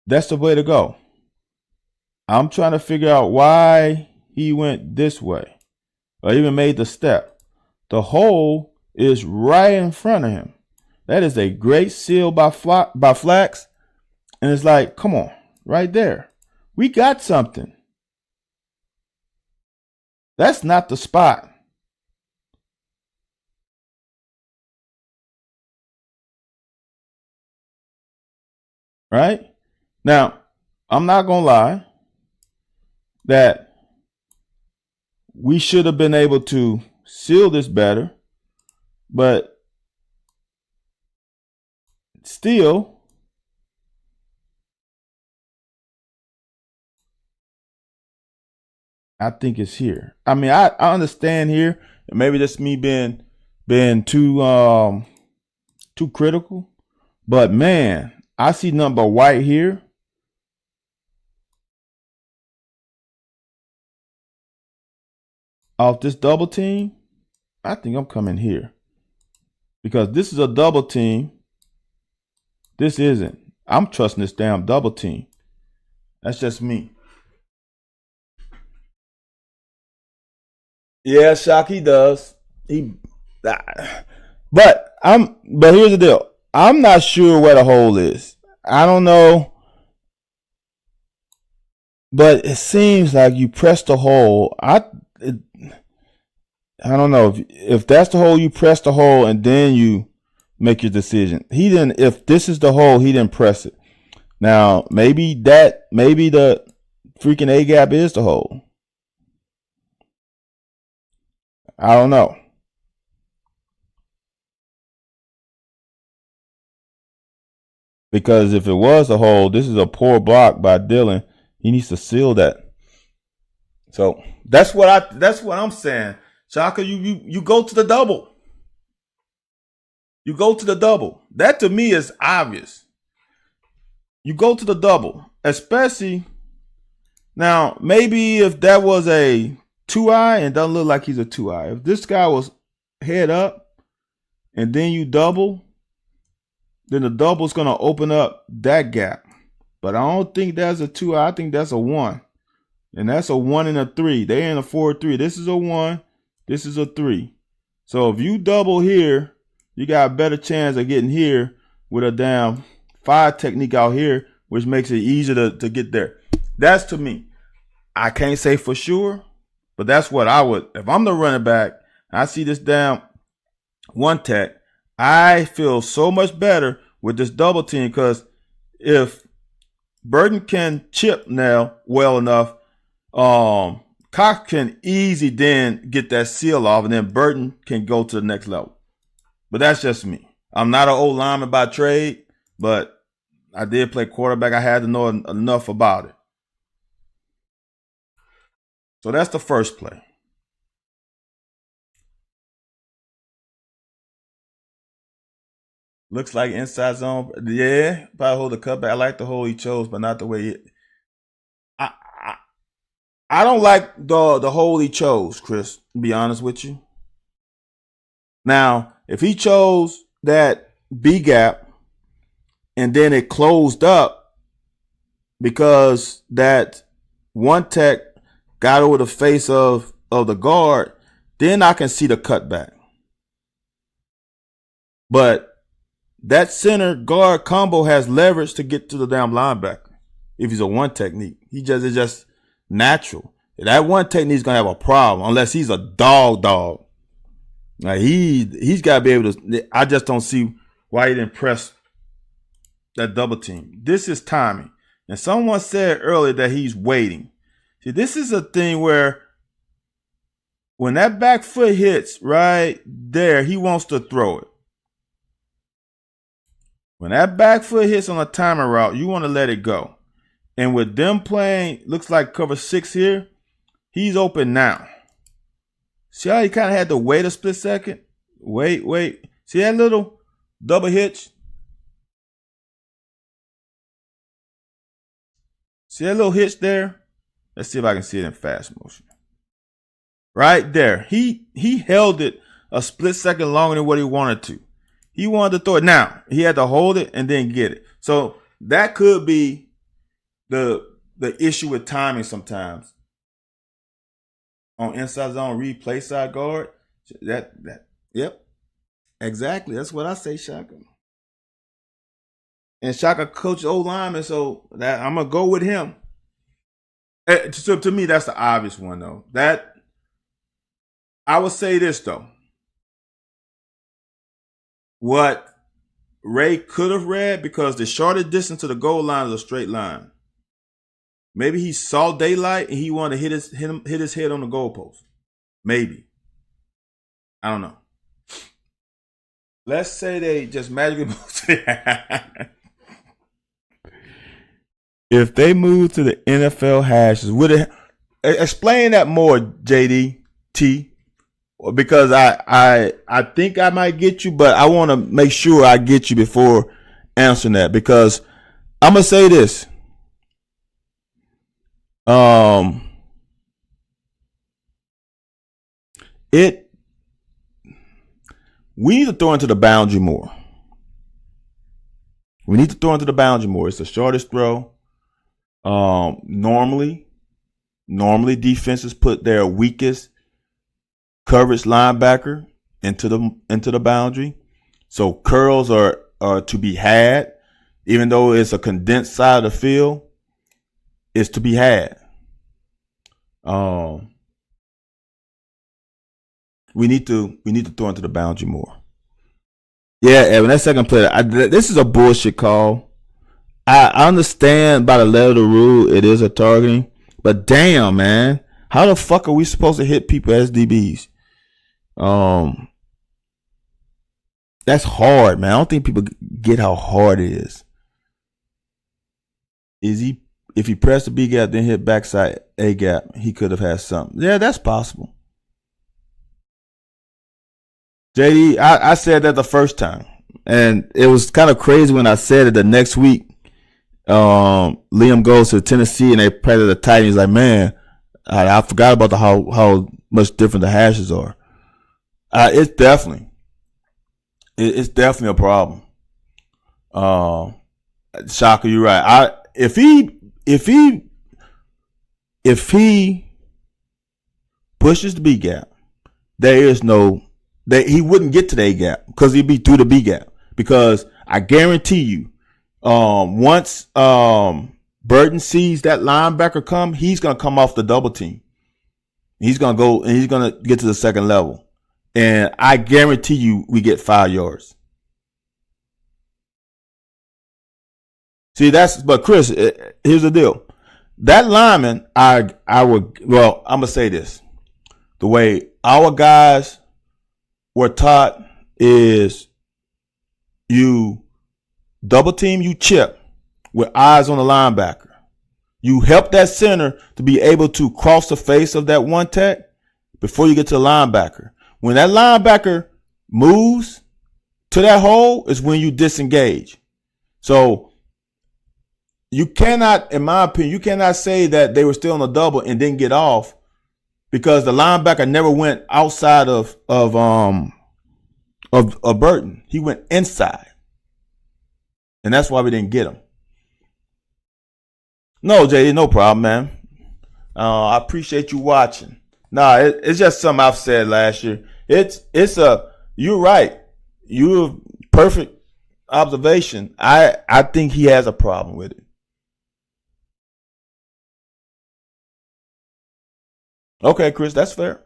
that's the way to go. I'm trying to figure out why he went this way or even made the step. The hole is right in front of him. That is a great seal by Flax. And it's like, come on, right there. We got something. That's not the spot. Right? Now, I'm not going to lie that we should have been able to seal this better, but still, I think it's here. I mean, I understand here. And maybe that's me being too critical. But man, I see nothing but white here. Off this double team, I think I'm coming here. Because this is a double team. This isn't. I'm trusting this damn double team. That's just me. Yeah, Shocky does. But here's the deal. I'm not sure where the hole is. I don't know. But it seems like you press the hole. I don't know if that's the hole. You press the hole and then you make your decision. He didn't. If this is the hole, he didn't press it. Now maybe the freaking A gap is the hole. I don't know. Because if it was a hole, this is a poor block by Dylan. He needs to seal that. So that's what I'm saying. Shaka, you go to the double. You go to the double. That to me is obvious. You go to the double, especially now. Maybe if that was a 2-eye and doesn't look like he's a 2-eye. If this guy was head up and then you double, then the double's gonna open up that gap. But I don't think that's a 2-eye. I think that's a 1. And that's a 1 and a 3. They in a 4-3. This is a 1. This is a 3. So if you double here, you got a better chance of getting here with a damn 5 technique out here, which makes it easier to get there. That's to me. I can't say for sure, but that's what I would. If I'm the running back, I see this damn 1 tech, I feel so much better with this double team because if Burton can chip now well enough, Cox can easy then get that seal off, and then Burton can go to the next level. But that's just me. I'm not an old lineman by trade, but I did play quarterback. I had to know enough about it. So that's the first play. Looks like inside zone. Yeah, probably hold the cutback. I like the hole he chose, but not the way I don't like the hole he chose, Chris, to be honest with you. Now, if he chose that B gap and then it closed up because that 1 tech got over the face of the guard, then I can see the cutback. But that center guard combo has leverage to get to the damn linebacker if he's a 1 technique. It's just natural. That 1 technique is gonna have a problem unless he's a dog. Like he's got to be able to. I just don't see why he didn't press that double team. This is timing, and someone said earlier that he's waiting. See, this is a thing where when that back foot hits right there, he wants to throw it. When that back foot hits on a timing route, you want to let it go. And with them playing, looks like cover 6 here, he's open now. See how he kind of had to wait a split second? Wait. See that little double hitch? See that little hitch there? Let's see if I can see it in fast motion. Right there. He held it a split second longer than what he wanted to. He wanted to throw it. Now, he had to hold it and then get it. So that could be the issue with timing sometimes. On inside zone, read play side guard. Yep. Exactly. That's what I say, Shaka. And Shaka coach old lineman, so that I'm gonna go with him. So to me, that's the obvious one, though. That I would say this though. What Ray could have read, because the shortest distance to the goal line is a straight line. Maybe he saw daylight and he wanted to hit his head on the goalpost. Maybe. I don't know. Let's say they just magically moved to if they move to the NFL hashes, would it Explain that more, JDT, because I think I might get you, but I want to make sure I get you before answering that, because I'm gonna say this. We need to throw into the boundary more. It's the shortest throw. Normally defenses put their weakest coverage linebacker into the boundary. So curls are to be had, even though it's a condensed side of the field. It's to be had. We need to throw into the boundary more. Yeah, Evan, that second play, this is a bullshit call. I understand by the letter of the rule it is a targeting, but damn, man, how the fuck are we supposed to hit people as DBs? That's hard, man. I don't think people get how hard it is. If he pressed the B gap then hit backside A gap, he could have had something. Yeah, that's possible. JD, I said that the first time, and it was kind of crazy when I said it the next week. Liam goes to Tennessee and they play the Titans. Like, man, I forgot about how much different the hashes are. It's definitely a problem. Shaka, you're right. If he pushes the B gap, he wouldn't get to the A gap because he'd be through the B gap. Because I guarantee you, once Burton sees that linebacker come, he's gonna come off the double team. He's gonna go and he's gonna get to the second level, and I guarantee you we get 5 yards. See, but Chris, here's the deal. That lineman, I'm gonna say this. The way our guys were taught is you double team, you chip with eyes on the linebacker. You help that center to be able to cross the face of that one tech before you get to the linebacker. When that linebacker moves to that hole is when you disengage. So you cannot, in my opinion, you cannot say that they were still on the double and didn't get off, because the linebacker never went outside of Burton. He went inside, and that's why we didn't get him. No, JD, no problem, man. I appreciate you watching. It's just something I've said last year. You're right. You're perfect observation. I think he has a problem with it. Okay, Chris, that's fair.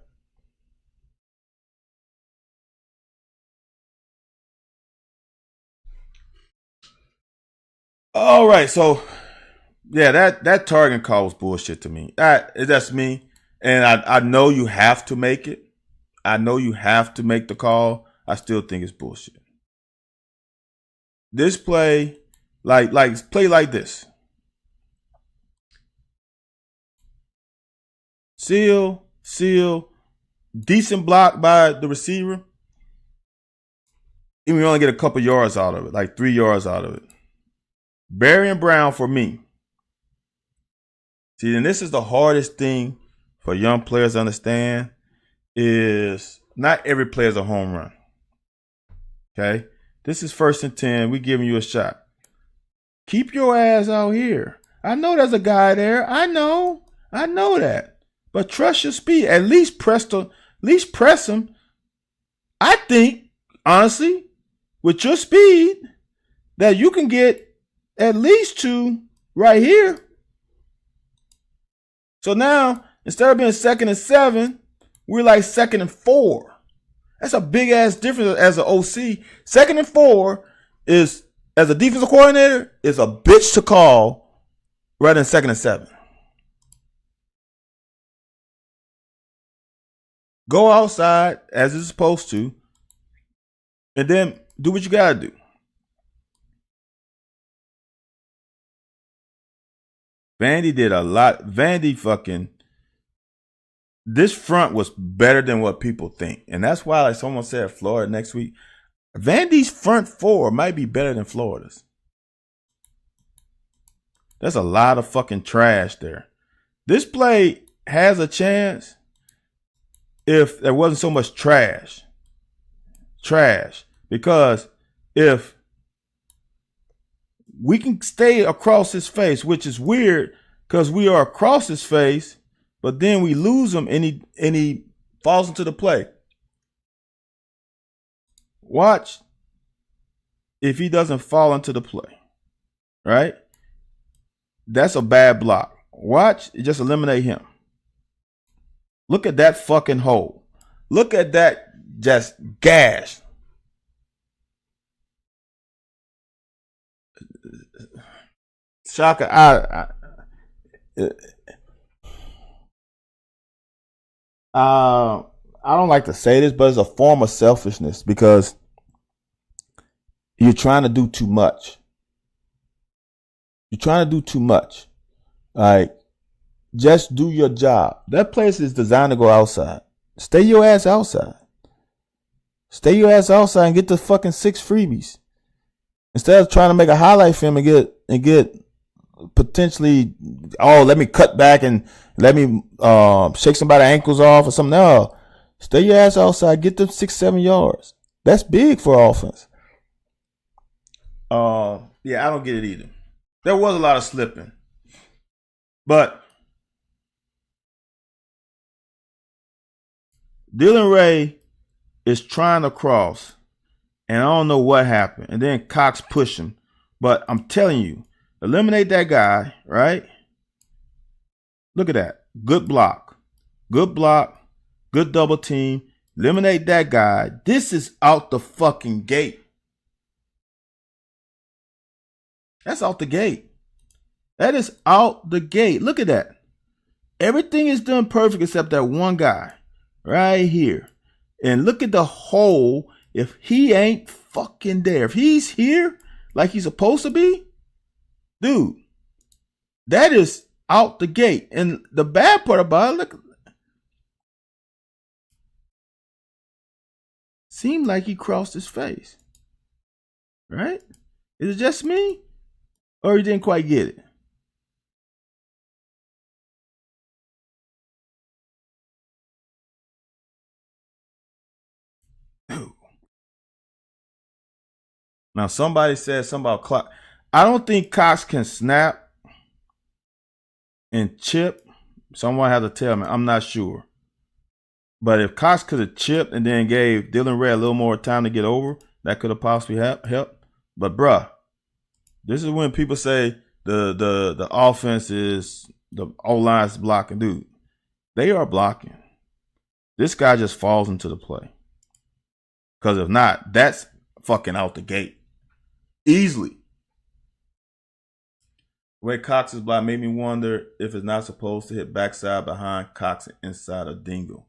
All right, so yeah, that target call was bullshit to me. That's me, and I know you have to make it. I know you have to make the call. I still think it's bullshit. This play, play like this. Seal, decent block by the receiver. Even we only get a couple yards out of it, like 3 yards out of it. Barry and Brown for me. See, and this is the hardest thing for young players to understand, is not every play is a home run. Okay? This is 1st and 10. We giving you a shot. Keep your ass out here. I know there's a guy there. I know that. But trust your speed. At least press him. I think, honestly, with your speed, that you can get at least 2 right here. So now, instead of being 2nd and 7, we're like 2nd and 4. That's a big ass difference as an OC. 2nd and 4 is, as a defensive coordinator, is a bitch to call rather than 2nd and 7. Go outside as it's supposed to, and then do what you gotta do. Vandy did a lot. Vandy fucking this front was better than what people think. And that's why, like someone said, Florida next week, Vandy's front four might be better than Florida's. There's a lot of fucking trash there. This play has a chance if there wasn't so much trash. Because if we can stay across his face, which is weird because we are across his face, but then we lose him and he falls into the play. Watch if he doesn't fall into the play, right? That's a bad block. Watch, just eliminate him. Look at that fucking hole. Look at that just gash. Shaka, I don't like to say this, but it's a form of selfishness because you're trying to do too much. You're trying to do too much. Like, just do your job. That place is designed to go outside. Stay your ass outside. Stay your ass outside and get the fucking 6 freebies. Instead of trying to make a highlight film and get potentially, oh, let me cut back and let me shake somebody's ankles off or something. No. Stay your ass outside. Get them 6-7 yards. That's big for offense. Yeah, I don't get it either. There was a lot of slipping. But Dylan Ray is trying to cross, and I don't know what happened. And then Cox pushed him. But I'm telling you, eliminate that guy, right? Look at that. Good block. Good block. Good double team. Eliminate that guy. This is out the fucking gate. That's out the gate. That is out the gate. Look at that. Everything is done perfect except that one guy right here. And look at the hole. If he ain't fucking there, if he's here like he's supposed to be, dude, that is out the gate. And the bad part about it, look, seemed like he crossed his face. Right? Is it just me? Or he didn't quite get it? Now, somebody said something about clock. I don't think Cox can snap and chip. Someone had to tell me. I'm not sure. But if Cox could have chipped and then gave Dylan Ray a little more time to get over, that could have possibly helped. But, bruh, this is when people say the offense is, the O-line is blocking. Dude, they are blocking. This guy just falls into the play. Because if not, that's fucking out the gate. Easily. The way Cox is blocked made me wonder if it's not supposed to hit backside behind Cox and inside of Dingle.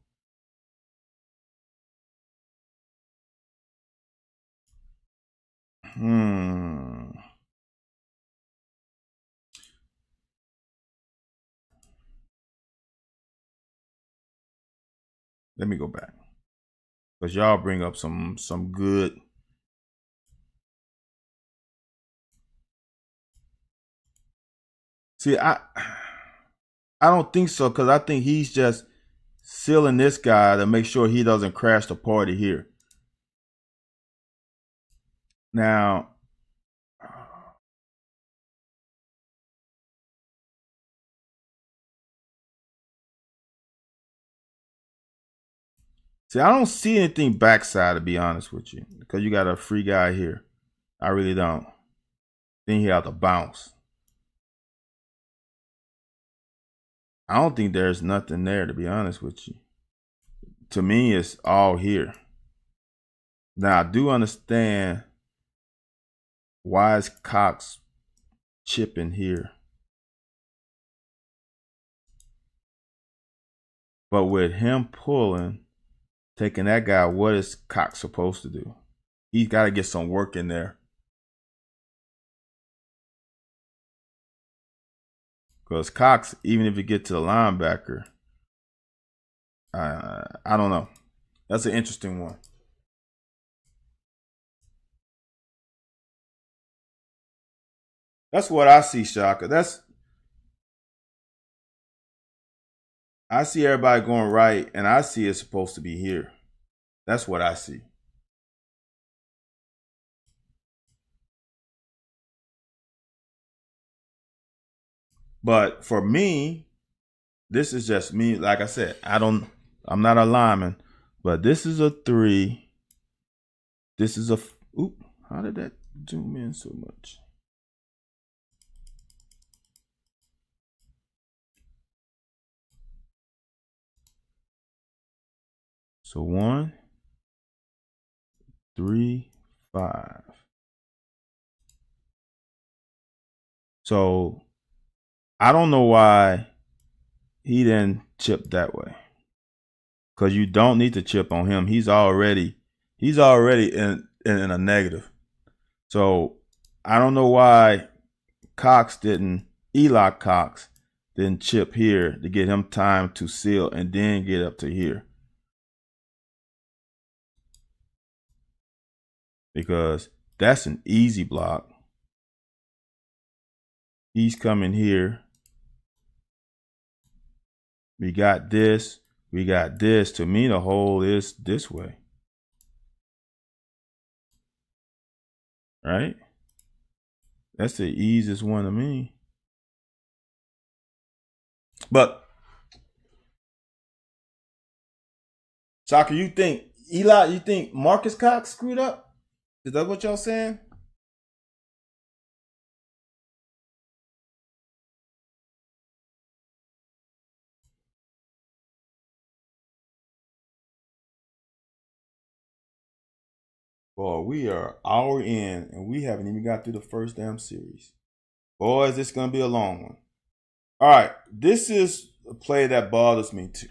Let me go back. Because y'all bring up some good. See, I don't think so, because I think he's just sealing this guy to make sure he doesn't crash the party here. Now, see, I don't see anything backside, to be honest with you, because you got a free guy here. I really don't. Then he had to bounce. I don't think there's nothing there, to be honest with you. To me, it's all here. Now, I do understand why is Cox chipping here. But with him pulling, taking that guy, what is Cox supposed to do? He's got to get some work in there. Because Cox, even if you get to the linebacker, I don't know. That's an interesting one. That's what I see, Shaka. I see everybody going right, and I see it's supposed to be here. That's what I see. But for me, this is just me. Like I said, I'm not a lineman, but this is a 3. This is a, oop, how did that zoom in so much? So 1, 3, 5. So I don't know why he didn't chip that way. Because you don't need to chip on him. He's already in a negative. So I don't know why Eli Cox didn't chip here to get him time to seal and then get up to here. Because that's an easy block. He's coming here. We got this. We got this. To me, the hole is this way. Right? That's the easiest one to me. But Soccer, you think Marcus Cox screwed up? Is that what y'all saying? Boy, we are an hour in and we haven't even got through the first damn series. Boy, is this going to be a long one. All right, this is a play that bothers me too.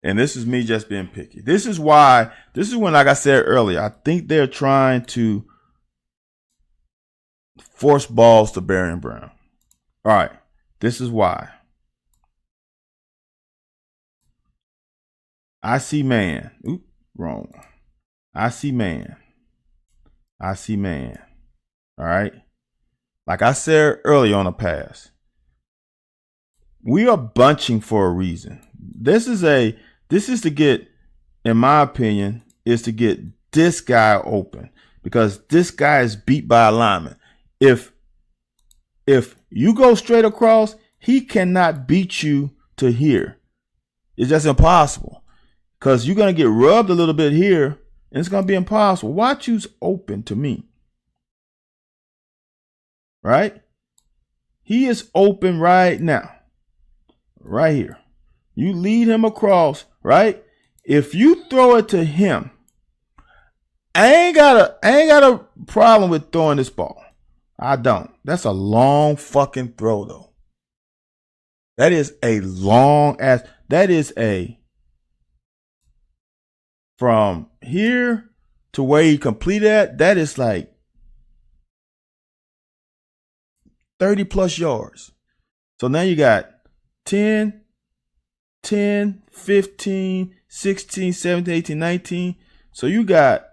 And this is me just being picky. This is when, like I said earlier, I think they're trying to force balls to Barry Brown. All right, this is why. I see man. Oop, wrong. I see man. I see man. All right. Like I said earlier on the pass, we are bunching for a reason. This is to get, in my opinion, is to get this guy open because this guy is beat by a lineman. If you go straight across, he cannot beat you to here. It's just impossible because you're going to get rubbed a little bit here and it's going to be impossible. Watch who's open to me. Right? He is open right now. Right here. You lead him across, right? If you throw it to him, I ain't got a problem with throwing this ball. I don't. That's a long fucking throw though. That is a long ass. That is from here to where he completed that is like 30 plus yards. So now you got 10, 15, 16, 17, 18, 19. So you got,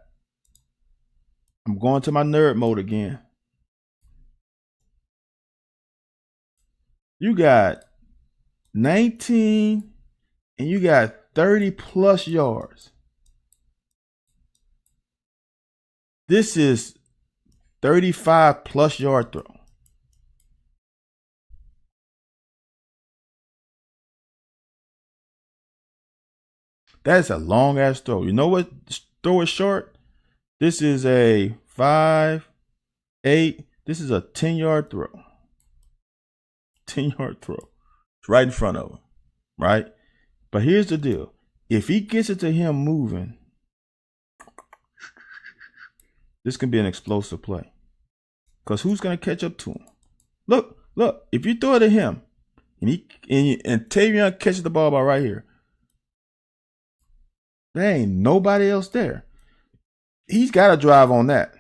I'm going to my nerd mode again. You got 19 and you got 30 plus yards. This is 35 plus yard throw. That is a long ass throw. You know what throw is short? This is a 5, 8. This is a 10-yard throw. 10-yard throw. It's right in front of him. Right? But here's the deal. If he gets it to him moving, this can be an explosive play. Because who's going to catch up to him? Look. If you throw it at him, and Tavion catches the ball about right here, there ain't nobody else there. He's got to drive on that.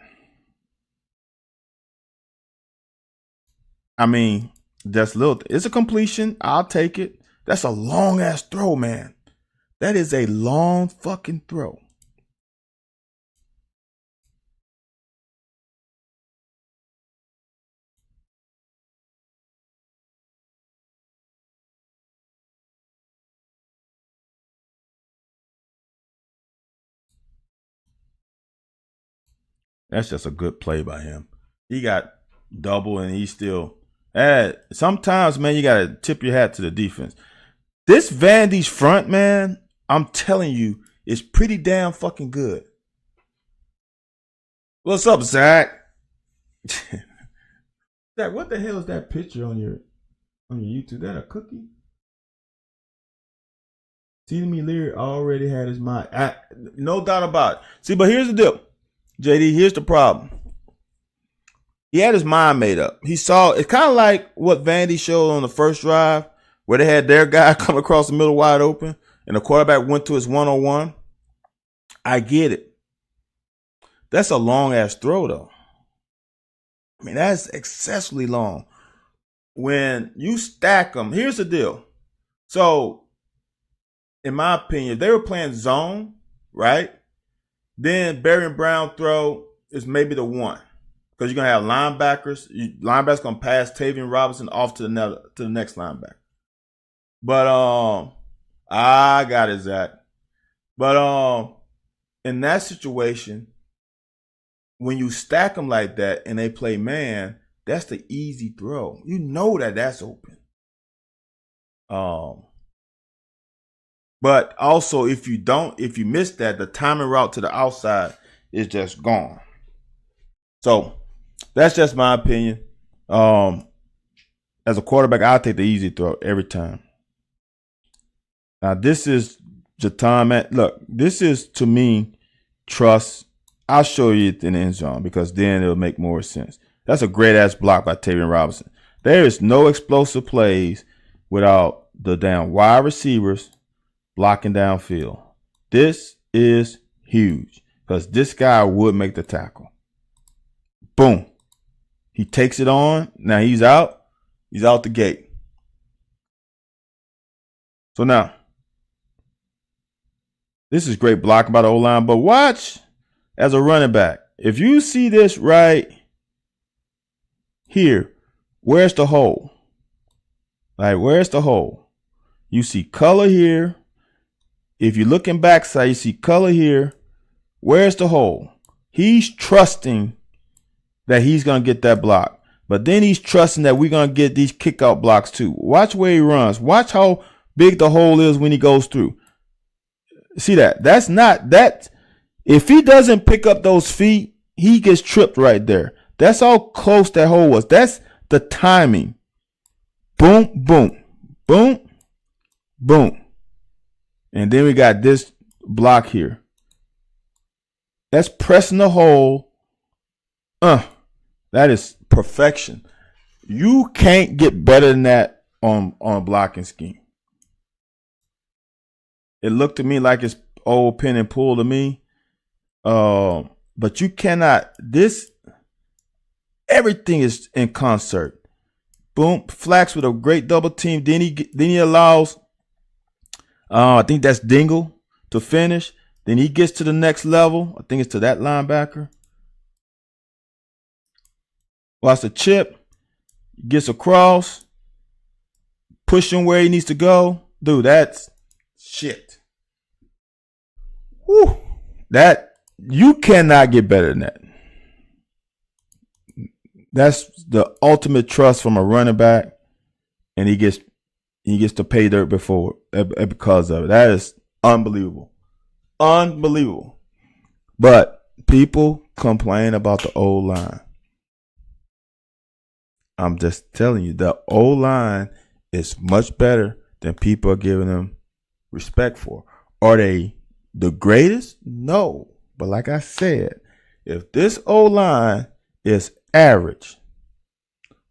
I mean, that's little. It's a completion. I'll take it. That's a long ass throw, man. That is a long fucking throw. That's just a good play by him. He got double and he still. Sometimes, man, you gotta tip your hat to the defense. This Vandy's front, man, I'm telling you, is pretty damn fucking good. What's up, Zach? Zach, what the hell is that picture on your YouTube? That a cookie? See me, Leary already had his mind. No doubt about it. See, but here's the deal, JD. Here's the problem. He had his mind made up. He saw it's kind of like what Vandy showed on the first drive, where they had their guy come across the middle wide open, and the quarterback went to his 1-on-1. I get it. That's a long ass throw, though. I mean, that's excessively long. When you stack them, here's the deal. So, in my opinion, if they were playing zone, right? Then Barry and Brown throw is maybe the one. Because you're going to have linebackers. Linebackers going to pass Tavian Robinson off to the next linebacker. But, I got it, Zach. But, in that situation, when you stack them like that and they play man, that's the easy throw. You know that's open. But also, if you miss that, the timing route to the outside is just gone. So, that's just my opinion. As a quarterback, I'll take the easy throw every time. Now, this is Jatan. Look, this is, to me, trust. I'll show you it in the end zone because then it'll make more sense. That's a great-ass block by Tavian Robinson. There is no explosive plays without the damn wide receivers blocking downfield. This is huge because this guy would make the tackle. Boom. He takes it on. Now he's out. He's out the gate. So now, this is great blocking by the O-line, but watch as a running back. If you see this right here, where's the hole? Like, where's the hole? You see color here. If you're looking backside, you see color here. Where's the hole? He's trusting that he's going to get that block. But then he's trusting that we're going to get these kick out blocks too. Watch where he runs. Watch how big the hole is when he goes through. See that? That's not that. If he doesn't pick up those feet, he gets tripped right there. That's how close that hole was. That's the timing. Boom, boom, boom, boom. And then we got this block here. That's pressing the hole. That is perfection. You can't get better than that on a blocking scheme. It looked to me like it's old pin and pull to me. But you cannot. Everything is in concert. Boom, Flax with a great double team. Then he allows, I think that's Dingle to finish. Then he gets to the next level. I think it's to that linebacker. Watch the chip. Gets across. Push him where he needs to go. Dude, that's shit. Whew. That, you cannot get better than that. That's the ultimate trust from a running back. And he gets to pay dirt because of it. That is unbelievable. Unbelievable. But people complain about the O-line. I'm just telling you, the O-line is much better than people are giving them respect for. Are they the greatest? No. But like I said, if this O-line is average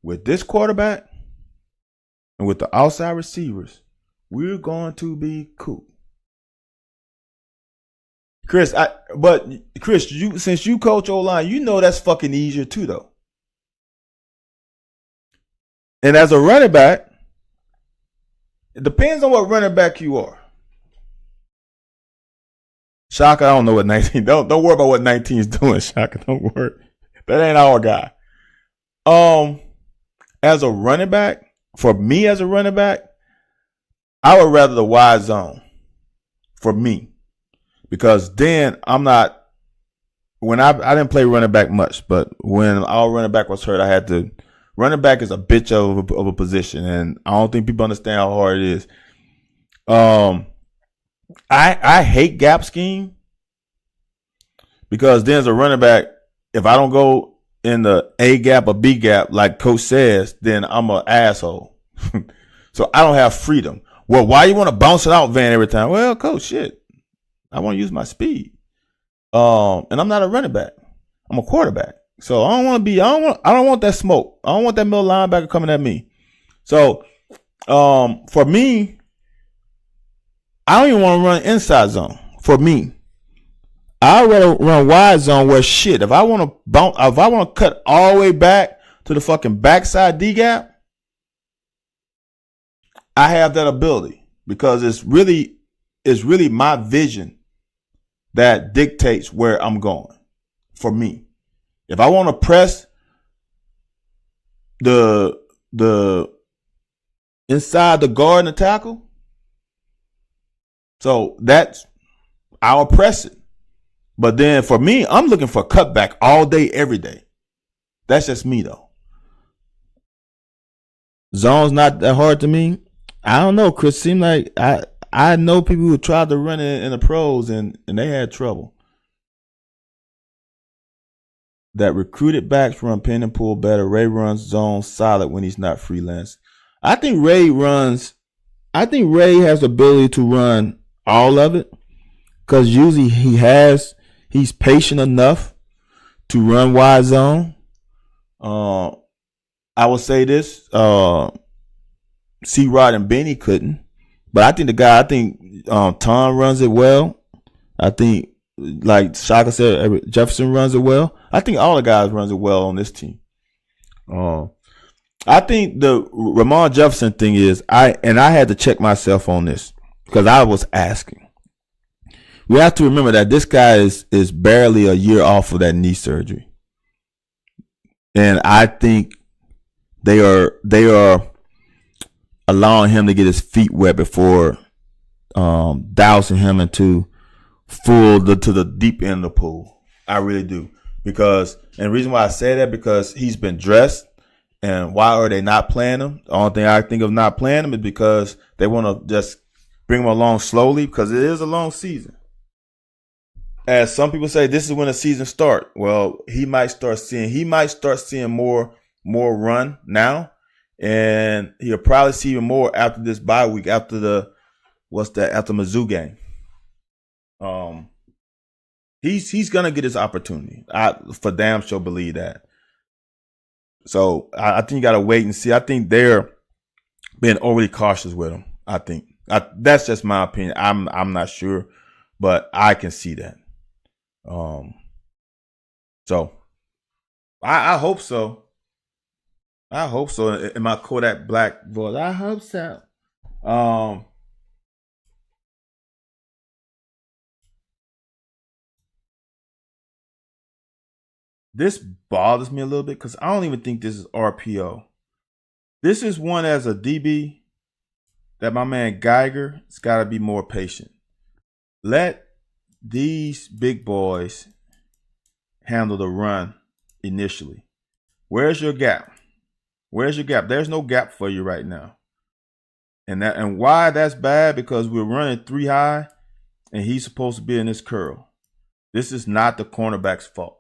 with this quarterback and with the outside receivers, we're going to be cool. Chris, since you coach O-line, you know that's fucking easier too, though. And as a running back, It depends on what running back you are. Shaka, I don't know what 19. Don't worry about what 19 is doing, Shaka. Don't worry. That ain't our guy. As a running back, for me as a running back, I would rather the wide zone. For me. Because then I'm not when I didn't play running back much, but when our running back was hurt, I had to. Running back is a bitch of a position, and I don't think people understand how hard it is. I hate gap scheme because then as a running back, if I don't go in the A gap or B gap like Coach says, then I'm an asshole. So I don't have freedom. Well, why you want to bounce it out, Van, every time? Well, Coach, shit, I want to use my speed. And I'm not a running back. I'm a quarterback. So I don't want to be. I don't want that smoke. I don't want that middle linebacker coming at me. So, for me, I don't even want to run inside zone. For me, I rather run wide zone where shit. If I want to bounce, if I want to cut all the way back to the fucking backside D gap, I have that ability because it's really my vision that dictates where I'm going. For me. If I want to press the inside the guard and the tackle, so that's I'll press it. But then for me, I'm looking for cutback all day, every day. That's just me though. Zone's not that hard to me. I don't know, Chris. Seemed like I know people who tried to run it in the pros and they had trouble. That recruited backs run pin and pull better. Ray runs zone solid when he's not freelance. I think Ray has the ability to run all of it because usually he's patient enough to run wide zone. I will say this, C-Rod and Benny couldn't, but I think Tom runs it well. I think, like Shaka said, Jefferson runs it well. I think all the guys runs it well on this team. I think the Ramon Jefferson thing is I had to check myself on this because I was asking. We have to remember that this guy is barely a year off of that knee surgery, and I think they are allowing him to get his feet wet before dousing him into to the deep end of the pool. I really do. And the reason why I say that, because he's been dressed, and why are they not playing him? The only thing I think of not playing him is because they want to just bring him along slowly, because it is a long season. As some people say, this is when the season starts. Well, he might start seeing more run now, and he'll probably see even more after this bye week, after the Mizzou game. He's gonna get his opportunity. I for damn sure believe that. So I think you gotta wait and see. I think they're being overly cautious with him. I think that's just my opinion. I'm not sure, but I can see that. So I hope so. I hope so. In my Kodak Black voice, I hope so. This bothers me a little bit because I don't even think this is RPO. This is one as a DB that my man Geiger's got to be more patient. Let these big boys handle the run initially. Where's your gap? There's no gap for you right now. And why that's bad? Because we're running 3 high and he's supposed to be in this curl. This is not the cornerback's fault.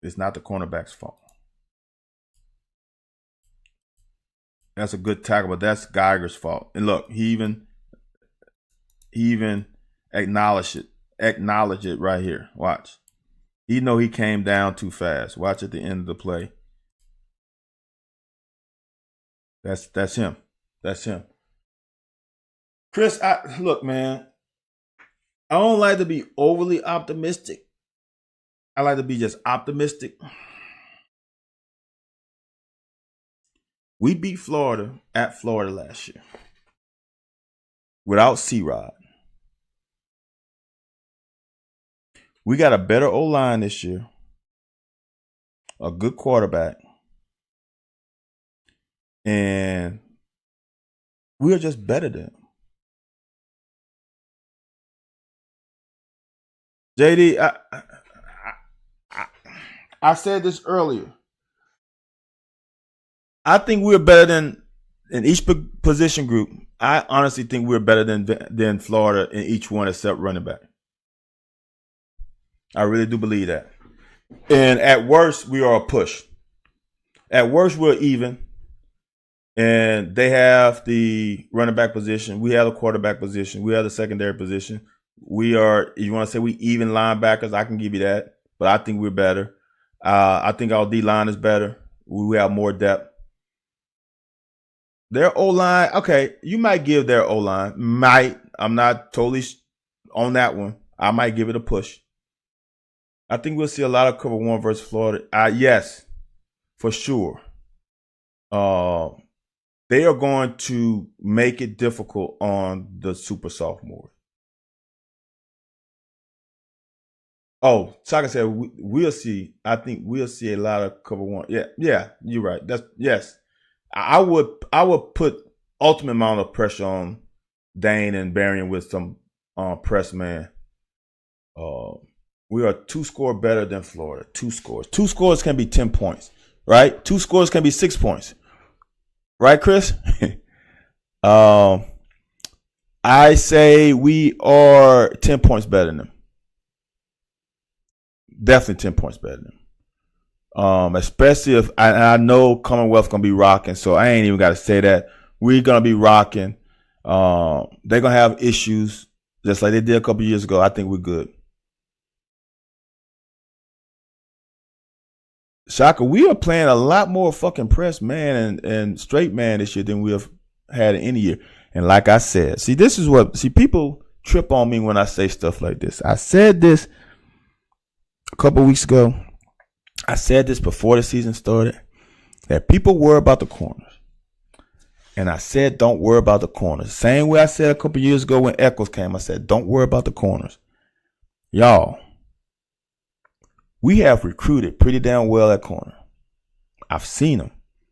It's not the cornerback's fault. That's a good tackle, but that's Geiger's fault. And look, he even acknowledged it right here. Watch. He know he came down too fast. Watch at the end of the play. That's him. That's him. Chris, look, man. I don't like to be overly optimistic. I like to be just optimistic. We beat Florida at Florida last year without C-Rod. We got a better O-line this year, a good quarterback, and we are just better than them. JD, I said this earlier. I think we're better than in each position group. I honestly think we're better than Florida in each one except running back. I really do believe that. And at worst, we are a push. At worst, we're even. And they have the running back position. We have the quarterback position. We have the secondary position. We are, if you want to say we even linebackers, I can give you that. But I think we're better. I think our D-line is better. We have more depth. Their O-line, okay, you might give their O-line. Might. I'm not totally on that one. I might give it a push. I think we'll see a lot of cover one versus Florida. Yes, for sure. They are going to make it difficult on the super sophomores. Oh, Saka said we'll see. I think we'll see a lot of cover one. Yeah, you're right. Yes. I would put ultimate amount of pressure on Dane and Berrien with some press man. We are 2 score better than Florida. 2 scores. 2 scores can be 10 points, right? 2 scores can be 6 points. Right, Chris? I say we are 10 points better than them. Definitely 10 points better than them. Especially if I know Commonwealth gonna be rocking, so I ain't even got to say that. We're gonna be rocking. They're gonna have issues just like they did a couple years ago. I think we're good. Shaka, we are playing a lot more fucking press man and straight man this year than we have had in any year. And like I said, people trip on me when I say stuff like this. I said this a couple weeks ago. I said this before the season started, that people worry about the corners. And I said, don't worry about the corners. Same way I said a couple years ago when Eccles came, I said, don't worry about the corners. Y'all, we have recruited pretty damn well at corner. I've seen them.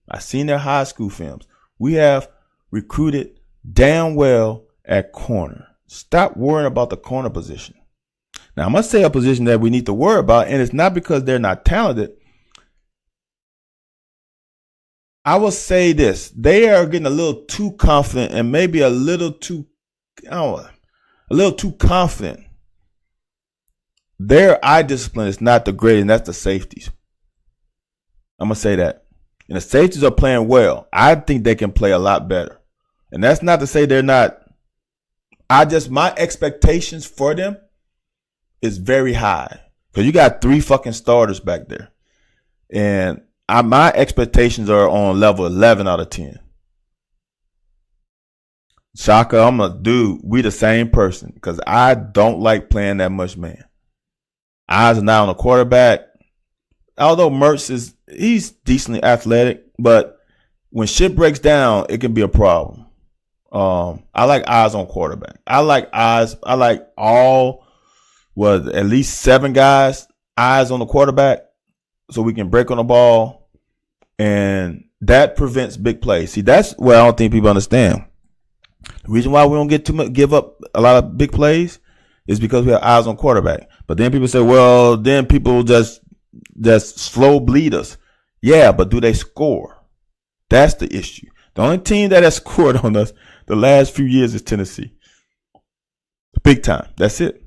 I've seen their high school films. We have recruited damn well at corner. Stop worrying about the corner position. Now, I must say a position that we need to worry about, and it's not because they're not talented. I will say this. They are getting a little too confident and maybe a little too confident. Their eye discipline is not the greatest, and that's the safeties. I'm going to say that. And the safeties are playing well. I think they can play a lot better. And that's not to say they're not. My expectations for them is very high. Because you got 3 fucking starters back there. And my expectations are on level 11 out of 10. Shaka, I'm a dude. We the same person. Because I don't like playing that much man. Eyes are not on the quarterback. Although Mertz he's decently athletic. But when shit breaks down, it can be a problem. I like eyes on quarterback. I like at least 7 guys, eyes on the quarterback, so we can break on the ball, and that prevents big plays. See, that's what I don't think people understand. The reason why we don't give up a lot of big plays is because we have eyes on quarterback. But then people say, well, then people just slow bleed us. Yeah, but do they score? That's the issue. The only team that has scored on us the last few years is Tennessee. Big time. That's it.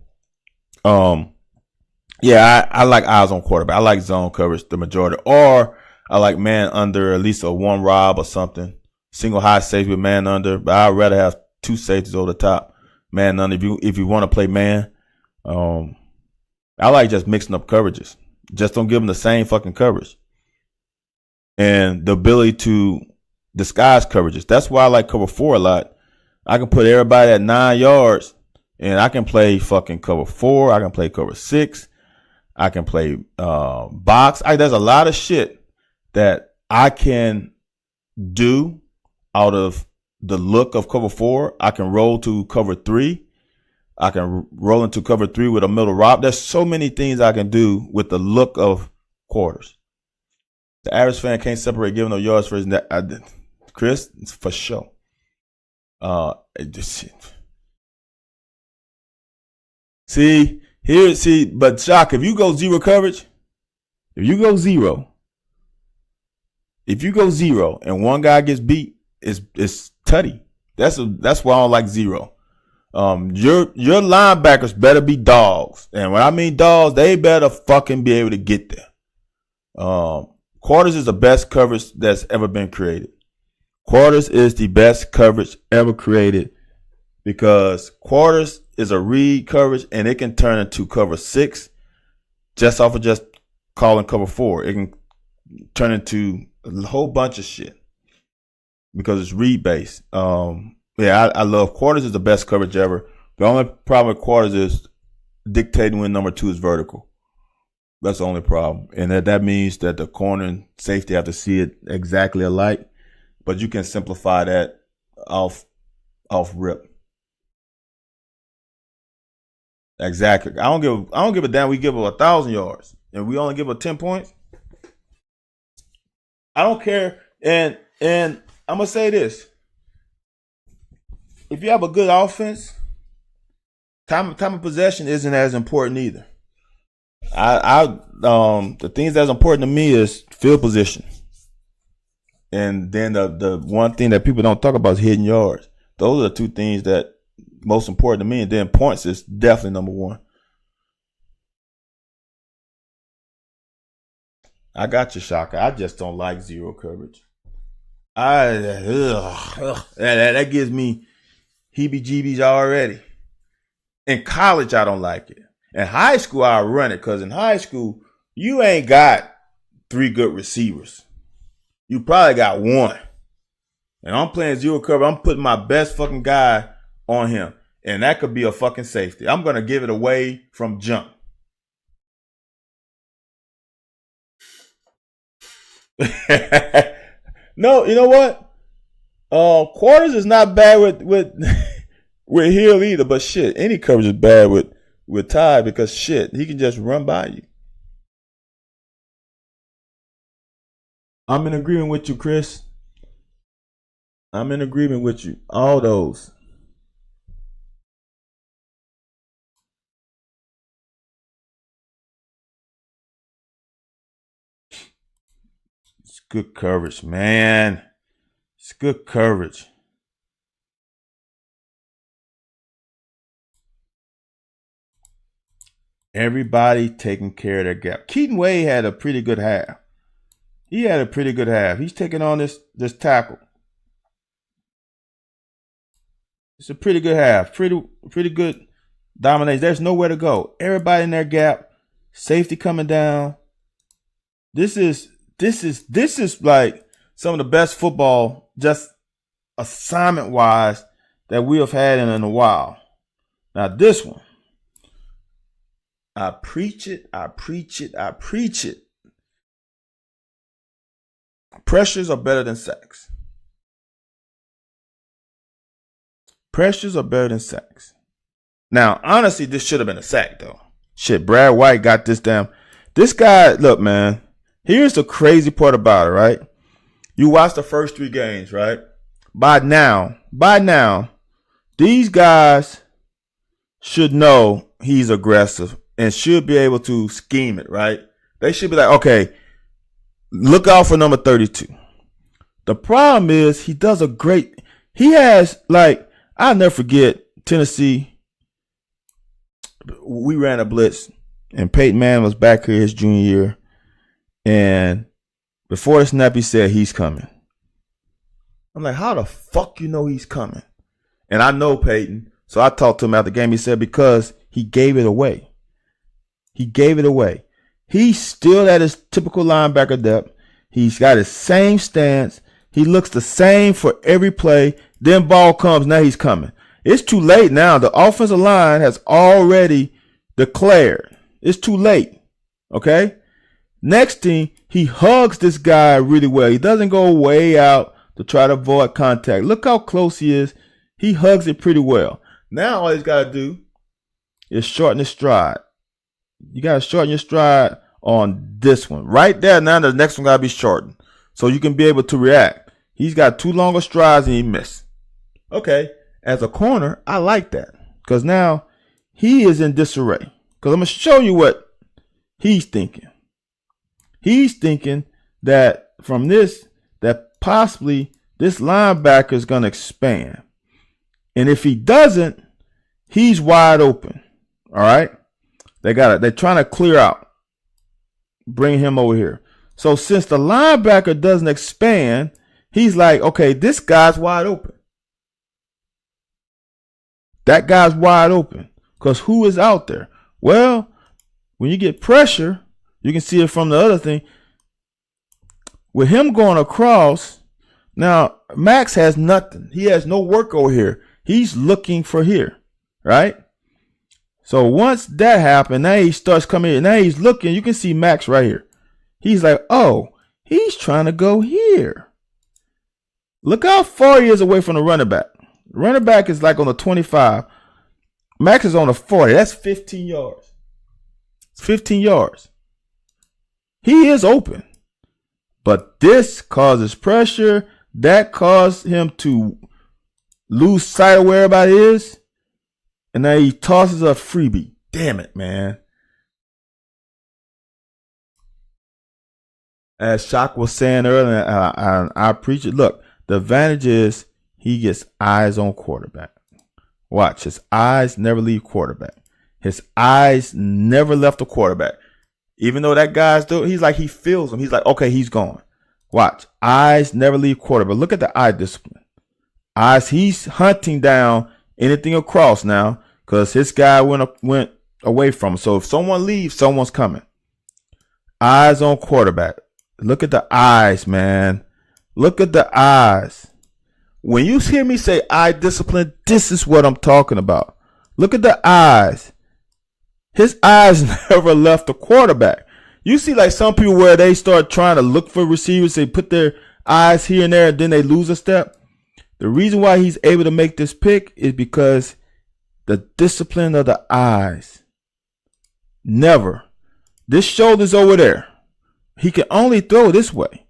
Yeah, I like eyes on quarterback. I like zone coverage the majority. Or I like man under, at least a 1 rob or something. Single high safety with man under. But I'd rather have 2 safeties over the top. Man under if you want to play man. I like just mixing up coverages. Just don't give them the same fucking coverage. And the ability to disguise coverages. That's why I like cover 4 a lot. I can put everybody at 9 yards. And I can play fucking cover 4. I can play cover 6. I can play box. There's a lot of shit that I can do out of the look of cover 4. I can roll to cover 3. I can roll into cover 3 with a middle rob. There's so many things I can do with the look of quarters. The average fan can't separate giving no yards for his net. Chris, for sure. But Shock, if you go zero coverage, if you go zero and one guy gets beat, it's tutty. That's why I don't like zero. Your linebackers better be dogs. And when I mean dogs, they better fucking be able to get there. Quarters is the best coverage that's ever been created. Quarters is the best coverage ever created because quarters is a read coverage and it can turn into cover 6 just off of just calling cover 4. It can turn into a whole bunch of shit because it's read based. I love quarters is the best coverage ever. The only problem with quarters is dictating when number 2 is vertical. That's the only problem. And that means that the corner and safety have to see it exactly alike. But you can simplify that off rip. Exactly. I don't give a damn. We give her 1,000 yards and we only give her 10 points. I don't care. And I'm gonna say this. If you have a good offense, time of possession isn't as important either. The things that's important to me is field position. And then the one thing that people don't talk about is hitting yards. Those are the two things that most important to me. And then points is definitely number 1. I got you, Shaka. I just don't like zero coverage. That gives me heebie-jeebies already. In college, I don't like it. In high school, I run it because in high school, you ain't got 3 good receivers. You probably got 1. And I'm playing zero cover. I'm putting my best fucking guy on him. And that could be a fucking safety. I'm going to give it away from jump. No, you know what? Quarters is not bad with Hill either, but shit, any coverage is bad with Ty because shit, he can just run by you. I'm in agreement with you, Chris. I'm in agreement with you. All those. It's good coverage, man. It's good coverage. Everybody taking care of their gap. Keaton Wade had a pretty good half. He's taking on this tackle. It's a pretty good half. Pretty good domination. There's nowhere to go. Everybody in their gap. Safety coming down. This is like some of the best football, just assignment wise, that we have had in a while. Now this one, I preach it. Pressures are better than sacks. Now, honestly, this should have been a sack, though. Shit, Brad White got this damn. This guy, look, man, here's the crazy part about it, right? You watch the first 3 games, right? By now, these guys should know he's aggressive and should be able to scheme it, right? They should be like, okay, look out for number 32. The problem is he has, like, I'll never forget Tennessee. We ran a blitz and Peyton Manning was back here his junior year. And before the snap, he said he's coming. I'm like, how the fuck you know he's coming? And I know Peyton. So I talked to him after the game. He said because he gave it away. He's still at his typical linebacker depth. He's got his same stance. He looks the same for every play. Then ball comes. Now he's coming. It's too late now. The offensive line has already declared. It's too late. Okay? Next thing, he hugs this guy really well. He doesn't go way out to try to avoid contact. Look how close he is. He hugs it pretty well. Now all he's got to do is shorten his stride. You got to shorten your stride on this one. Right there, now the next one got to be shortened. So you can be able to react. He's got too long of strides and he missed. Okay, as a corner, I like that. Because now he is in disarray. Because I'm going to show you what he's thinking. He's thinking that from this, that possibly this linebacker is going to expand. And if he doesn't, he's wide open. All right. They're trying to clear out. Bring him over here. So since the linebacker doesn't expand, he's like, okay, this guy's wide open. That guy's wide open. Because who is out there? Well, when you get pressure, you can see it from the other thing. With him going across, now Max has nothing. He has no work over here. He's looking for here, right? So once that happened, now he starts coming in. Now he's looking. You can see Max right here. He's like, oh, he's trying to go here. Look how far he is away from the running back. The running back is like on the 25. Max is on the 40. That's 15 yards. It's 15 yards. He is open. But this causes pressure. That caused him to lose sight of where everybody is. And now he tosses a freebie. Damn it, man. As Shock was saying earlier, I appreciate it. Look, the advantage is he gets eyes on quarterback. Watch, his eyes never leave quarterback. His eyes never left the quarterback. Even though that guy's doing, he's like, he feels him. He's like, okay, he's gone. Watch, eyes never leave quarterback. Look at the eye discipline. Eyes, he's hunting down anything across now because his guy went away from him. So if someone leaves, someone's coming. Eyes on quarterback. Look at the eyes, man. Look at the eyes. When you hear me say eye discipline, this is what I'm talking about. Look at the eyes. His eyes never left the quarterback. You see like some people where they start trying to look for receivers, they put their eyes here and there and then they lose a step. The reason why he's able to make this pick is because the discipline of the eyes. Never. This shoulder's over there. He can only throw this way.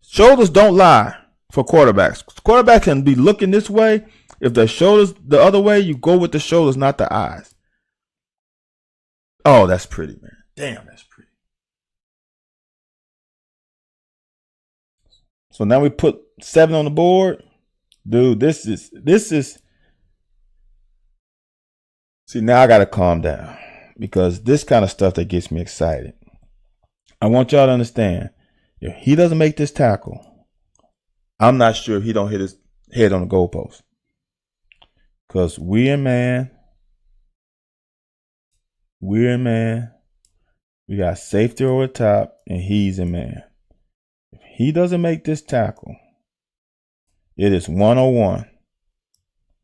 Shoulders don't lie for quarterbacks. Quarterback can be looking this way. If the shoulders the other way, you go with the shoulders, not the eyes. Oh, that's pretty, man. Damn, that's pretty. So now we put 7 on the board. Dude, this is see, now I gotta calm down because this kind of stuff that gets me excited. I want y'all to understand, if he doesn't make this tackle, I'm not sure if he don't hit his head on the goalpost. Because we're in man. We got safety over the top, and he's in man. If he doesn't make this tackle, it is 101.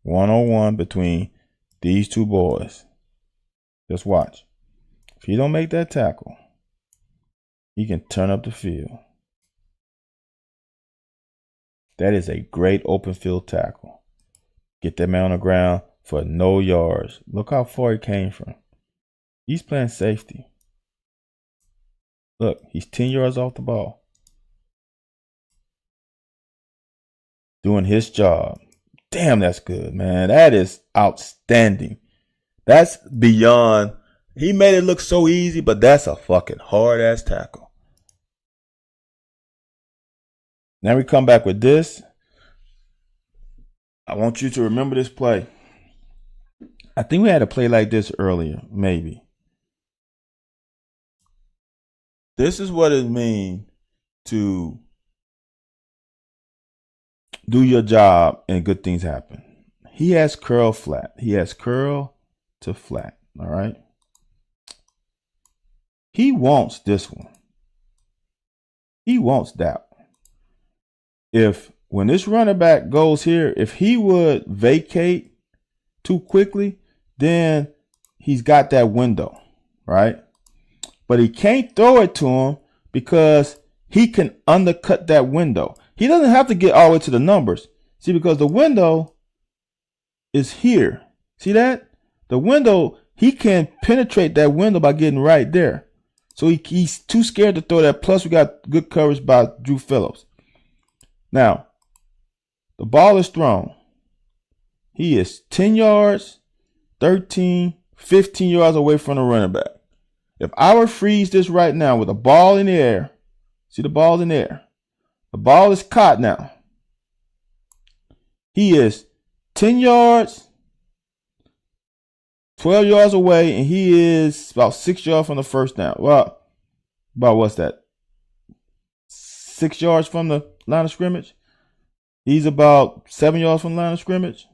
101 between these two boys. Just watch. If he don't make that tackle, he can turn up the field. That is a great open field tackle. Get that man on the ground for no yards. Look how far he came from. He's playing safety. Look, he's 10 yards off the ball. Doing his job. Damn, that's good, man. That is outstanding. That's beyond. He made it look so easy, but that's a fucking hard ass tackle. Now we come back with this. I want you to remember this play. I think we had a play like this earlier, maybe. This is what it means to do your job and good things happen. He has curl flat. He has curl to flat. All right. He wants this one. He wants that one. If when this running back goes here, if he would vacate too quickly, then he's got that window, right? But he can't throw it to him because he can undercut that window. He doesn't have to get all the way to the numbers. See, because the window is here. See that? The window, he can penetrate that window by getting right there. So he's too scared to throw that. Plus, we got good coverage by Drew Phillips. Now, the ball is thrown. He is 10 yards, 13, 15 yards away from the running back. If I were to freeze this right now with a ball in the air, see the ball's in the air. The ball is caught now. He is 10 yards, 12 yards away, and he is about 6 yards from the first down. Well, about what's that? 6 yards from the line of scrimmage. He's about 7 yards from the line of scrimmage.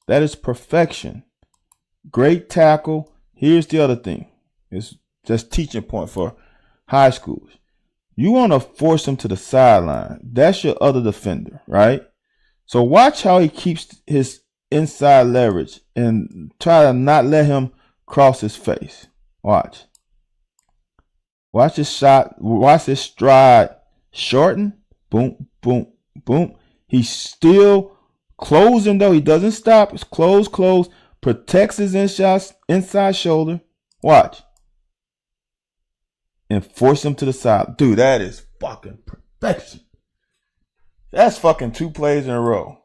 That is perfection. Great tackle. Here's the other thing. It's just teaching point for high schools. You want to force him to the sideline. That's your other defender, right? So watch how he keeps his inside leverage and try to not let him cross his face. Watch. Watch his shot. Watch his stride shorten. Boom, boom, boom. He's still closing though. He doesn't stop. It's close, close. Protects his inside shoulder. Watch. And force him to the side. Dude, that is fucking perfection. That's fucking 2 plays in a row.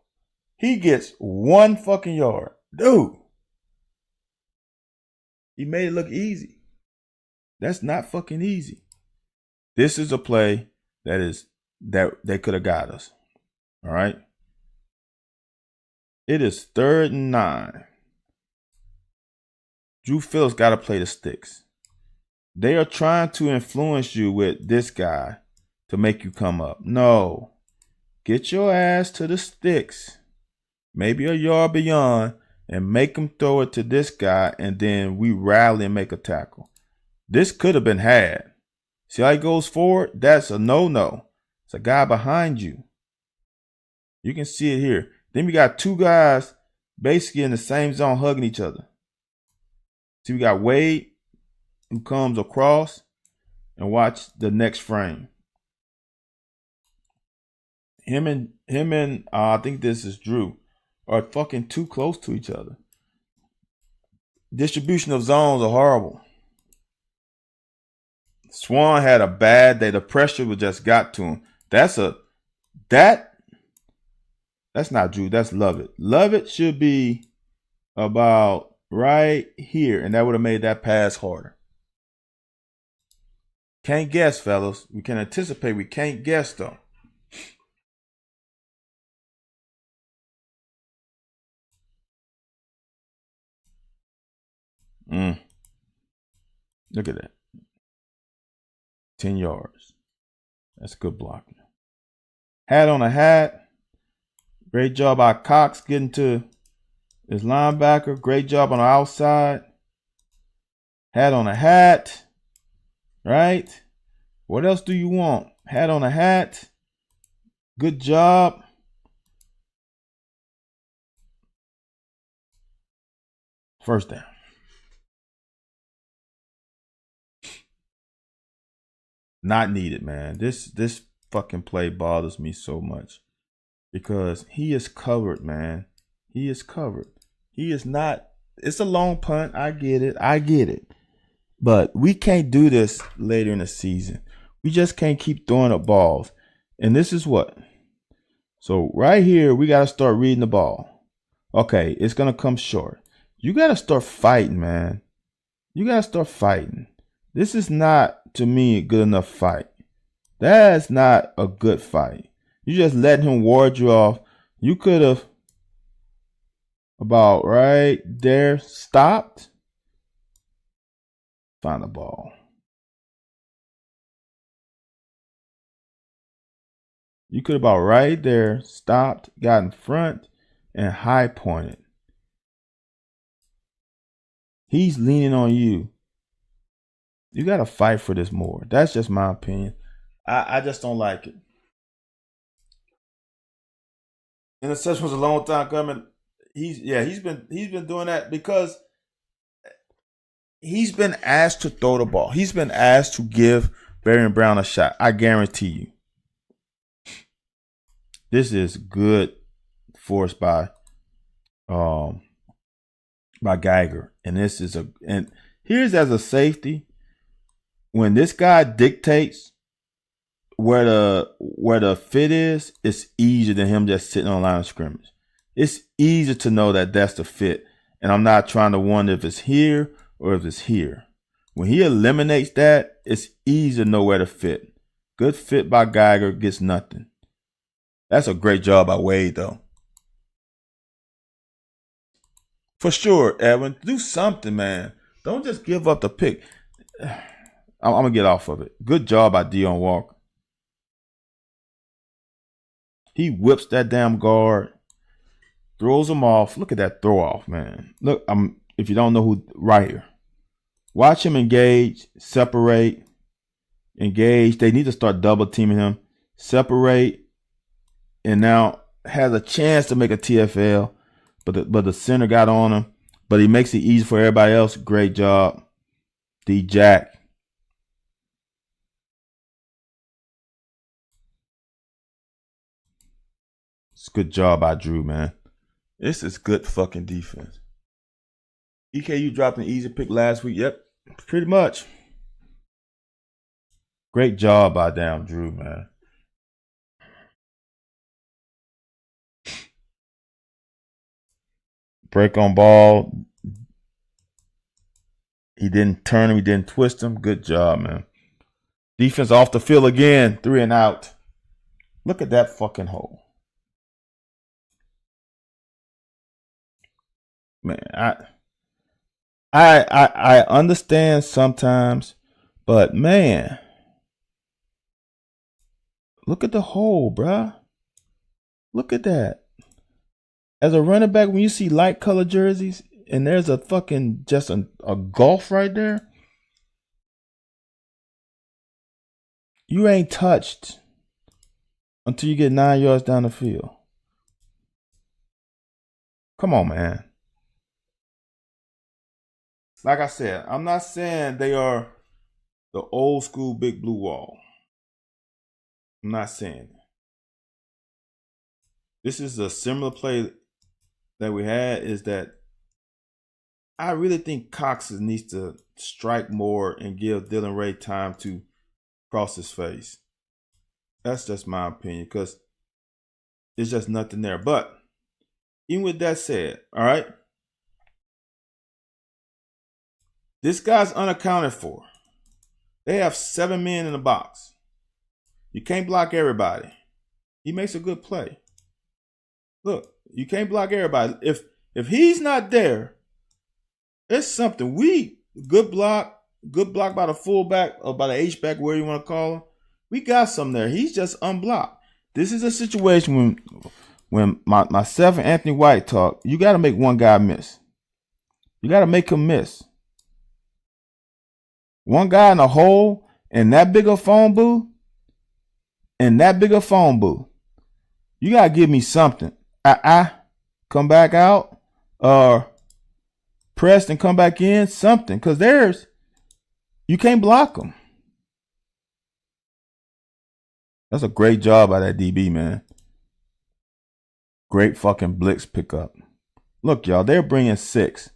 He gets 1 fucking yard. Dude. He made it look easy. That's not fucking easy. This is a play that they could have got us. All right. It is 3rd and 9. Drew Phillips got to play the sticks. They are trying to influence you with this guy to make you come up. No. Get your ass to the sticks. Maybe a yard beyond and make him throw it to this guy, and then we rally and make a tackle. This could have been had. See how he goes forward? That's a no-no. It's a guy behind you. You can see it here. Then we got 2 guys basically in the same zone hugging each other. See, we got Wade who comes across, and watch the next frame. Him and I think this is Drew, are fucking too close to each other. Distribution of zones are horrible. Swan had a bad day. The pressure was just got to him. That's not Drew. That's Lovett. Lovett should be about right here, and that would have made that pass harder. Can't guess, fellas. We can anticipate. We can't guess, though. Look at that. 10 yards. That's good blocking. Hat on a hat. Great job by Cox getting to his linebacker. Great job on the outside. Hat on a hat. Right? What else do you want? Hat on a hat. Good job. First down. Not needed, man. This fucking play bothers me so much because he is covered, man. He is covered. He is not. It's a long punt. I get it. But we can't do this later in the season. We just can't keep throwing up balls. And this is what. So right here, we got to start reading the ball. Okay, it's going to come short. You got to start fighting, man. You got to start fighting. This is not, to me, a good enough fight. That's not a good fight. You just let him ward you off. You could have about right there stopped. Find the ball. You could have about right there stopped, got in front, and high pointed. He's leaning on you. You got to fight for this more. That's just my opinion. I just don't like it. Interception was a long time coming. He's been doing that because he's been asked to throw the ball. He's been asked to give Barry Brown a shot. I guarantee you. This is good force by Geiger. And this is and here's as a safety, when this guy dictates where the fit is, it's easier than him just sitting on the line of scrimmage. It's easier to know that that's the fit. And I'm not trying to wonder if it's here or if it's here. When he eliminates that, it's easy to know where to fit. Good fit by Geiger, gets nothing. That's a great job by Wade, though. For sure, Edwin. Do something, man. Don't just give up the pick. I'm going to get off of it. Good job by Deion Walker. He whips that damn guard. Throws him off. Look at that throw off, man. Look, if you don't know who, right here. Watch him engage, separate, engage. They need to start double teaming him. Separate, and now has a chance to make a TFL, but the center got on him. But he makes it easy for everybody else. Great job, D Jack. It's a good job by Drew, man. This is good fucking defense. EKU dropped an easy pick last week. Yep, pretty much. Great job by damn Drew, man. Break on ball. He didn't turn him. He didn't twist him. Good job, man. Defense off the field again. 3 and out. Look at that fucking hole. Man, I understand sometimes, but man, look at the hole, bruh. Look at that. As a running back, when you see light colored jerseys and there's a fucking just a gulf right there, you ain't touched until you get 9 yards down the field. Come on, man. Like I said, I'm not saying they are the old school big blue wall. I'm not saying that. This is a similar play that we had, is that I really think Cox needs to strike more and give Dylan Ray time to cross his face. That's just my opinion, because it's just nothing there. But even with that said, all right, this guy's unaccounted for. They have 7 men in the box. You can't block everybody. He makes a good play. Look, you can't block everybody. If he's not there, it's something. Good block by the fullback or by the H-back, where you want to call him. We got something there. He's just unblocked. This is a situation when myself and Anthony White talk, you got to make one guy miss. You got to make him miss. One guy in a hole and that big a phone booth, you got to give me something. Come back out, or press and come back in, something. Because you can't block them. That's a great job by that DB, man. Great fucking blitz pickup. Look, y'all, they're bringing 6,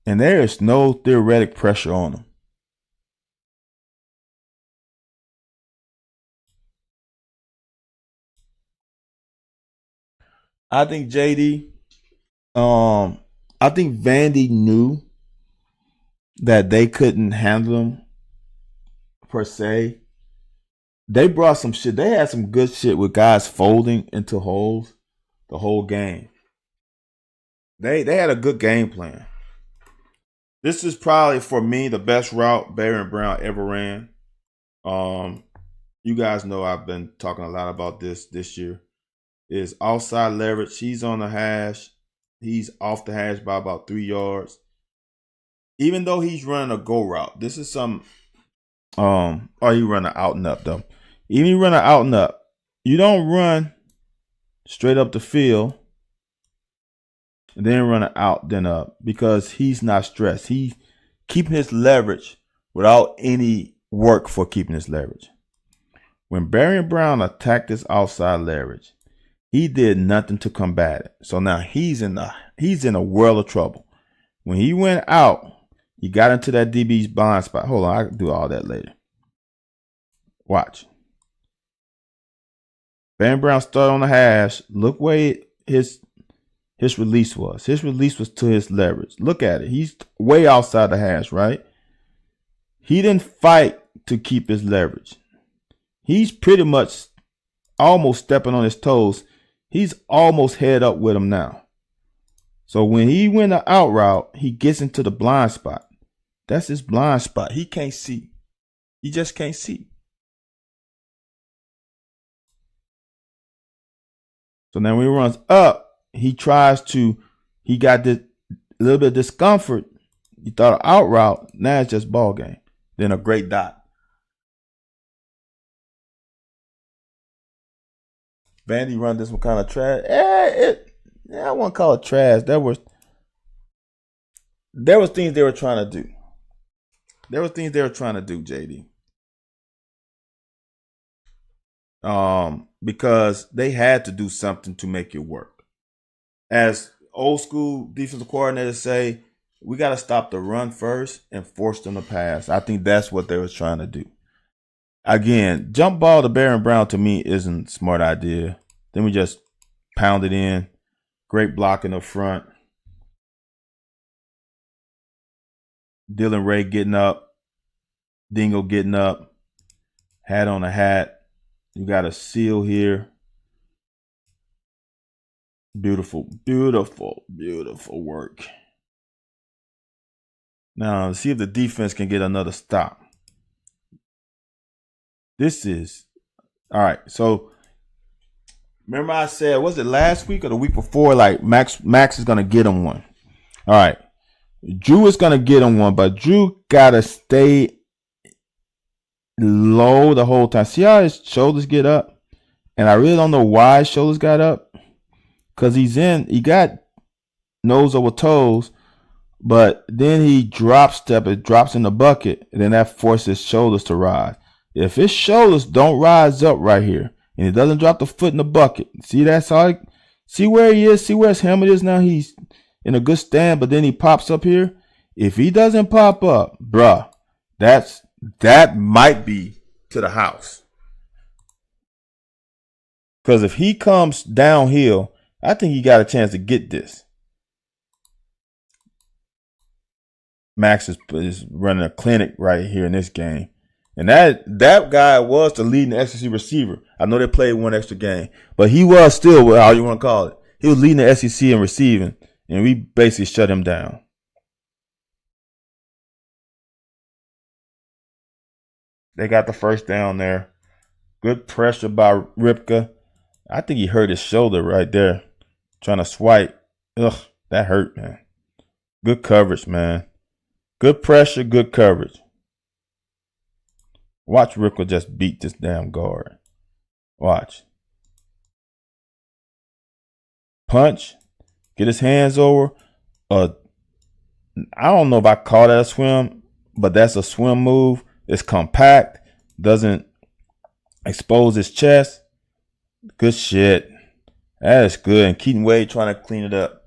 and there is no theoretic pressure on them. I think JD, I think Vandy knew that they couldn't handle him per se. They brought some shit. They had some good shit with guys folding into holes the whole game. They had a good game plan. This is probably, for me, the best route Barry and Brown ever ran. You guys know I've been talking a lot about this year. Is outside leverage. He's on the hash. He's off the hash by about 3 yards. Even though he's running a go route, this is some he running out and up though. Even you run an out and up, you don't run straight up the field and then run an out then up, because he's not stressed. He's keeping his leverage without any work for keeping his leverage. When Barry and Brown attack this outside leverage, He did nothing to combat it. So now he's in a world of trouble. When he went out, he got into that DB's blind spot. Hold on, I can do all that later. Watch. Van Brown started on the hash. Look where his release was. His release was to his leverage. Look at it. He's way outside the hash, right? He didn't fight to keep his leverage. He's pretty much almost stepping on his toes. He's almost head up with him now. So when he went the out route, he gets into the blind spot. That's his blind spot. He can't see. He just can't see. So now when he runs up, he got this little bit of discomfort. He thought an out route. Now it's just ball game. Then a great dot. Vandy run this one kind of trash. I won't call it trash. There was things they were trying to do. JD. Because they had to do something to make it work. As old school defensive coordinators say, we got to stop the run first and force them to pass. I think that's what they was trying to do. Again, jump ball to Baron Brown to me isn't a smart idea. Then we just pound it in. Great block in the front. Dylan Ray getting up. Dingo getting up. Hat on a hat. You got a seal here. Beautiful, beautiful, beautiful work. Now, let's see if the defense can get another stop. This is, all right, so remember I said, was it last week or the week before, like Max is going to get him one. All right, Drew is going to get him one, but Drew got to stay low the whole time. See how his shoulders get up? And I really don't know why his shoulders got up. Because he got nose over toes, but then he it drops in the bucket, and then that forces his shoulders to rise. If his shoulders don't rise up right here, and it doesn't drop the foot in the bucket, see that's all. See where he is, see where his helmet is now? He's in a good stand, but then he pops up here. If he doesn't pop up, bruh, that might be to the house. Because if he comes downhill, I think he got a chance to get this. Max is running a clinic right here in this game. And that guy was the leading SEC receiver. I know they played one extra game, but he was still, how you want to call it. He was leading the SEC in receiving, and we basically shut him down. They got the first down there. Good pressure by Ripka. I think he hurt his shoulder right there. Trying to swipe. Ugh, that hurt, man. Good coverage, man. Good pressure, good coverage. Watch Ripka just beat this damn guard. Watch. Punch. Get his hands over. I don't know if I call that a swim, but that's a swim move. It's compact. Doesn't expose his chest. Good shit. That is good. And Keaton Wade trying to clean it up.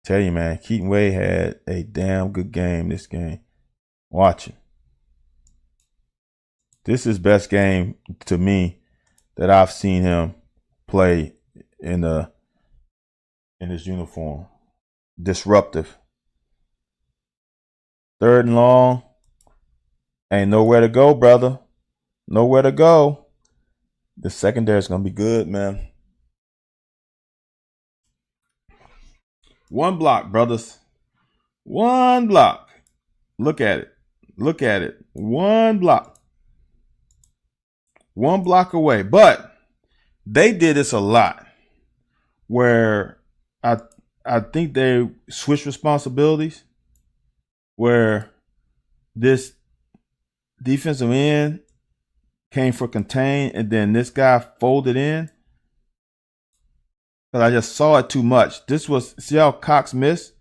Tell you, man, Keaton Wade had a damn good game this game. Watch it. This is best game to me that I've seen him play in his uniform. Disruptive. Third and long. Ain't nowhere to go, brother. Nowhere to go. The secondary is going to be good, man. One block, brothers. One block. Look at it. Look at it. One block. One block away. But they did this a lot where I think they switched responsibilities where this defensive end came for contain and then this guy folded in. But I just saw it too much. See how Cox missed?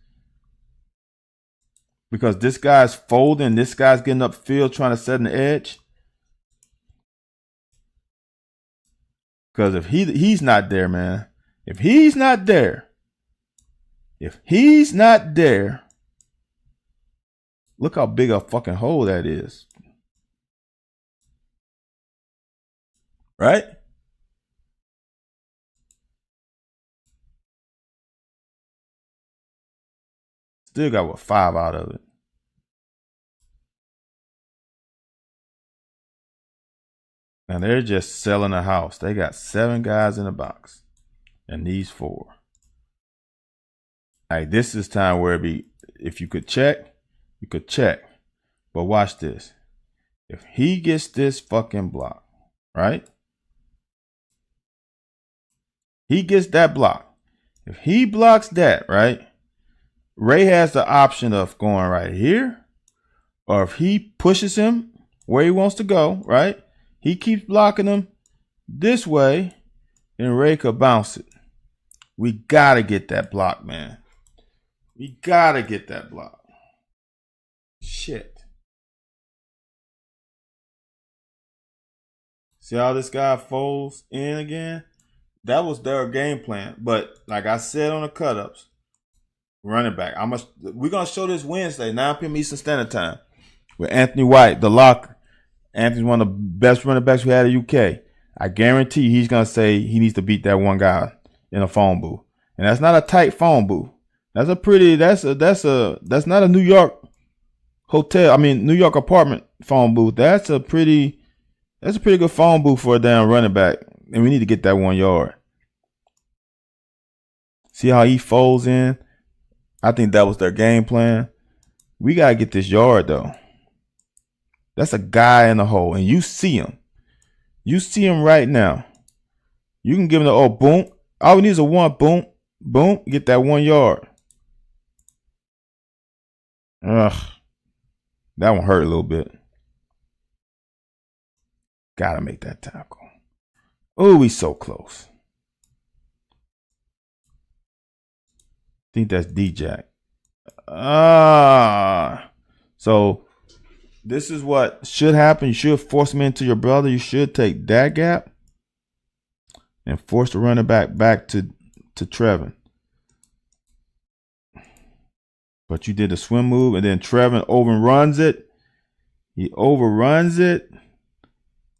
Because this guy's folding, this guy's getting upfield trying to set an edge. Because if he's not there, man. If he's not there, look how big a fucking hole that is. Right? Still got what, 5 out of it. And they're just selling a house. They got 7 guys in the box. And these 4. Like, this is time where if you could check, you could check. But watch this. If he gets this fucking block, right? He gets that block. If he blocks that, right? Ray has the option of going right here. Or if he pushes him where he wants to go, right? He keeps blocking him this way, and Ray could bounce it. We got to get that block, man. We got to get that block. Shit. See how this guy folds in again? That was their game plan. But like I said on the cut-ups, running back. We're going to show this Wednesday, 9 p.m. Eastern Standard Time, with Anthony White, the locker. Anthony's one of the best running backs we had at UK. I guarantee he's going to say he needs to beat that one guy in a phone booth. And that's not a tight phone booth. That's not a New York New York apartment phone booth. That's a pretty good phone booth for a damn running back. And we need to get that 1 yard. See how he folds in? I think that was their game plan. We got to get this yard though. That's a guy in the hole, and you see him. You see him right now. You can give him the boom. All we need is a 1 boom, boom. Get that 1 yard. Ugh, that one hurt a little bit. Gotta make that tackle. Oh, we so close. Think that's D-Jack. So this is what should happen. You should force him into your brother. You should take that gap and force the running back to Trevin. But you did the swim move, and then Trevin overruns it. He overruns it.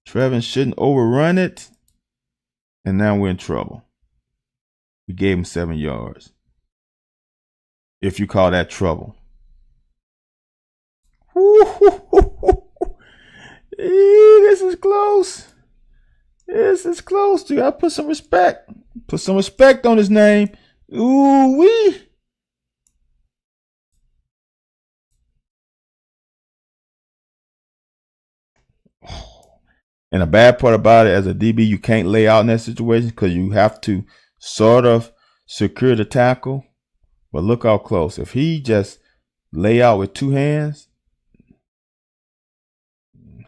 Trevin shouldn't overrun it. And now we're in trouble. We gave him 7 yards. If you call that trouble. This is close. This is close. You gotta put some respect. Put some respect on his name. Ooh wee. And the bad part about it, as a DB, you can't lay out in that situation because you have to sort of secure the tackle. But look how close. If he just lay out with 2 hands,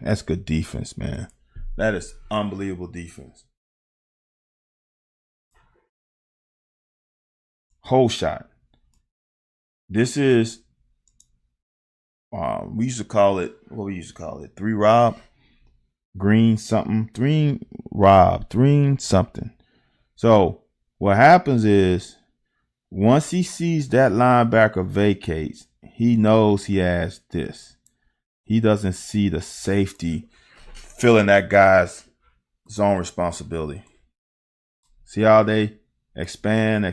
that's good defense, man. That is unbelievable defense. Hole shot. This is, we used to call it, 3 Rob, green something, 3 Rob, 3 something. So what happens is, once he sees that linebacker vacates, he knows he has this. He doesn't see the safety filling that guy's zone responsibility. See how they expand?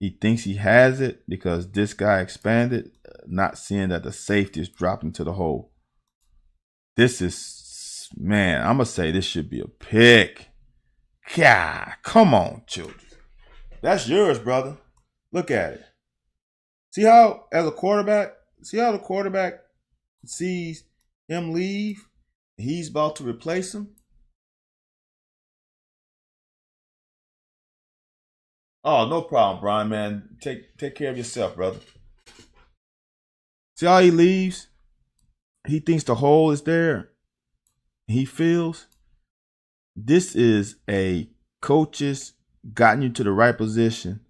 He thinks he has it because this guy expanded, not seeing that the safety is dropping to the hole. This is, man, I'm going to say this should be a pick. God, come on, children. That's yours, brother. Look at it. See how, as a quarterback, the quarterback sees him leave? He's about to replace him. Oh, no problem, Brian, man. Take care of yourself, brother. See how he leaves? He thinks the hole is there. He feels. This is a coach's gotten you to the right position,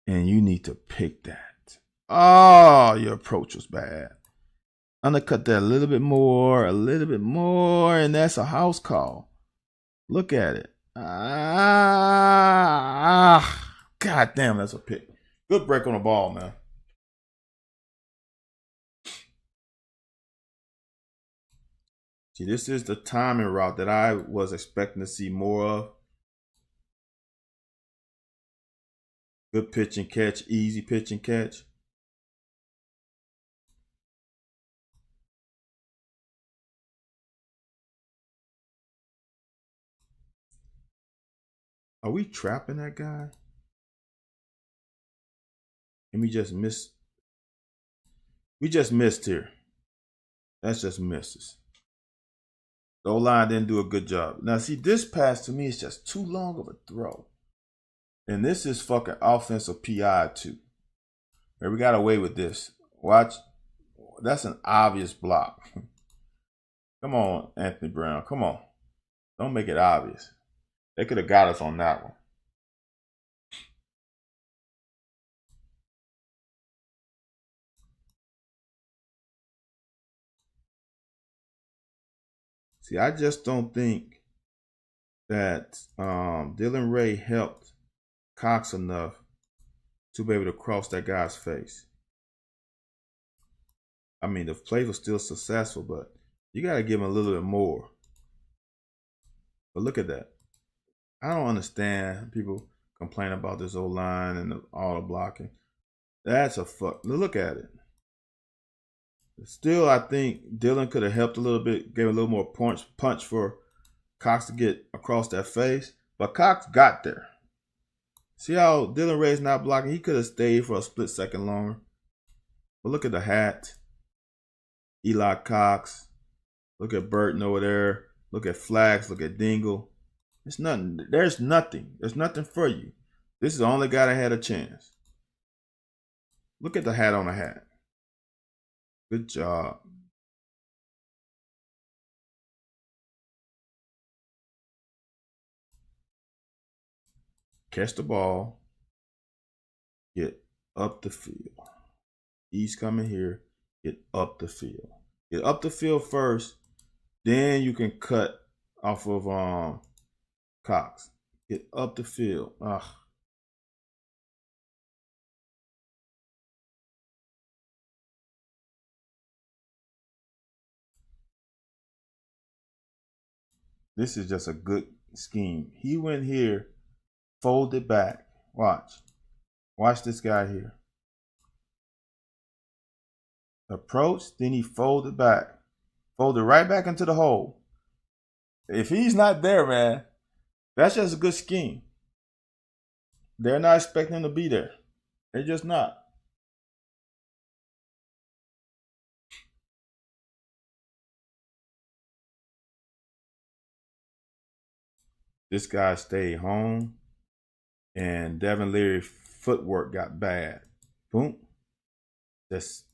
and you need to pick that. Oh, your approach was bad. Undercut that a little bit more, and that's a house call. Look at it. God damn, that's a pick. Good break on the ball, man. See, this is the timing route that I was expecting to see more of. Good pitch and catch, easy pitch and catch. Are we trapping that guy? And we just missed. We just missed here. That's just misses. The O-line didn't do a good job. Now, see, this pass to me is just too long of a throw. And this is fucking offensive PI too. Man, we got away with this. Watch. That's an obvious block. Come on, Anthony Brown. Come on. Don't make it obvious. They could have got us on that one. See, I just don't think that Dylan Ray helped Cox enough to be able to cross that guy's face. I mean, the play was still successful, but you got to give him a little bit more. But look at that. I don't understand people complain about this O-line and all the blocking. That's a fuck. Look at it. Still, I think Dylan could have helped a little bit, gave a little more punch for Cox to get across that face. But Cox got there. See how Dylan Ray's not blocking? He could have stayed for a split second longer. But look at the hat. Eli Cox. Look at Burton over there. Look at Flax. Look at Dingle. It's nothing. There's nothing. There's nothing for you. This is the only guy that had a chance. Look at the hat on the hat. Good job. Catch the ball. Get up the field. He's coming here. Get up the field. Get up the field first. Then you can cut off of Cox. Get up the field. Ugh. This is just a good scheme. He went here, folded back. Watch. Watch this guy here. Approach, then he folded back. Folded right back into the hole. If he's not there, man, that's just a good scheme. They're not expecting him to be there. They're just not. This guy stayed home, and Devin Leary's footwork got bad. Boom. Just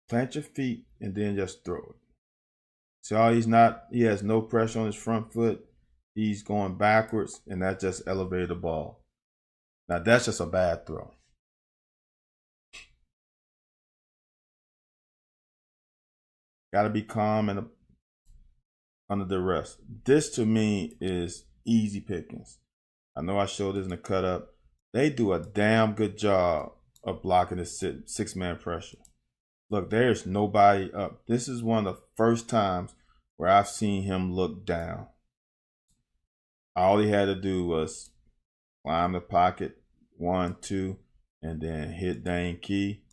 plant your feet and then just throw it. So he has no pressure on his front foot. He's going backwards, and that just elevated the ball. Now, that's just a bad throw. Got to be calm and under duress. This, to me, is easy pickings. I know I showed this in the cut up. They do a damn good job of blocking the six-man pressure. Look, there's nobody up. This is one of the first times where I've seen him look down. All he had to do was climb the pocket, 1, 2, and then hit Dane Key.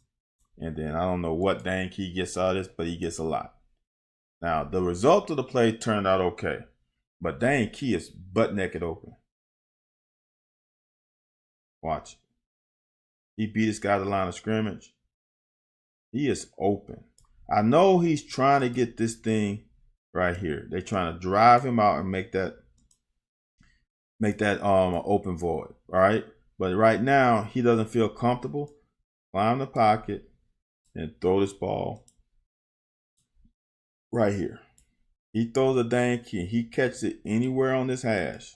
And then I don't know what Dane Key gets out of this, but he gets a lot. Now, the result of the play turned out okay. But Dane Key is butt naked open. Watch. He beat this guy to the line of scrimmage. He is open. I know he's trying to get this thing right here. They're trying to drive him out and make that an open void. All right. But right now he doesn't feel comfortable. Climb the pocket and throw this ball right here. He throws a Dane Key. He catches it anywhere on this hash.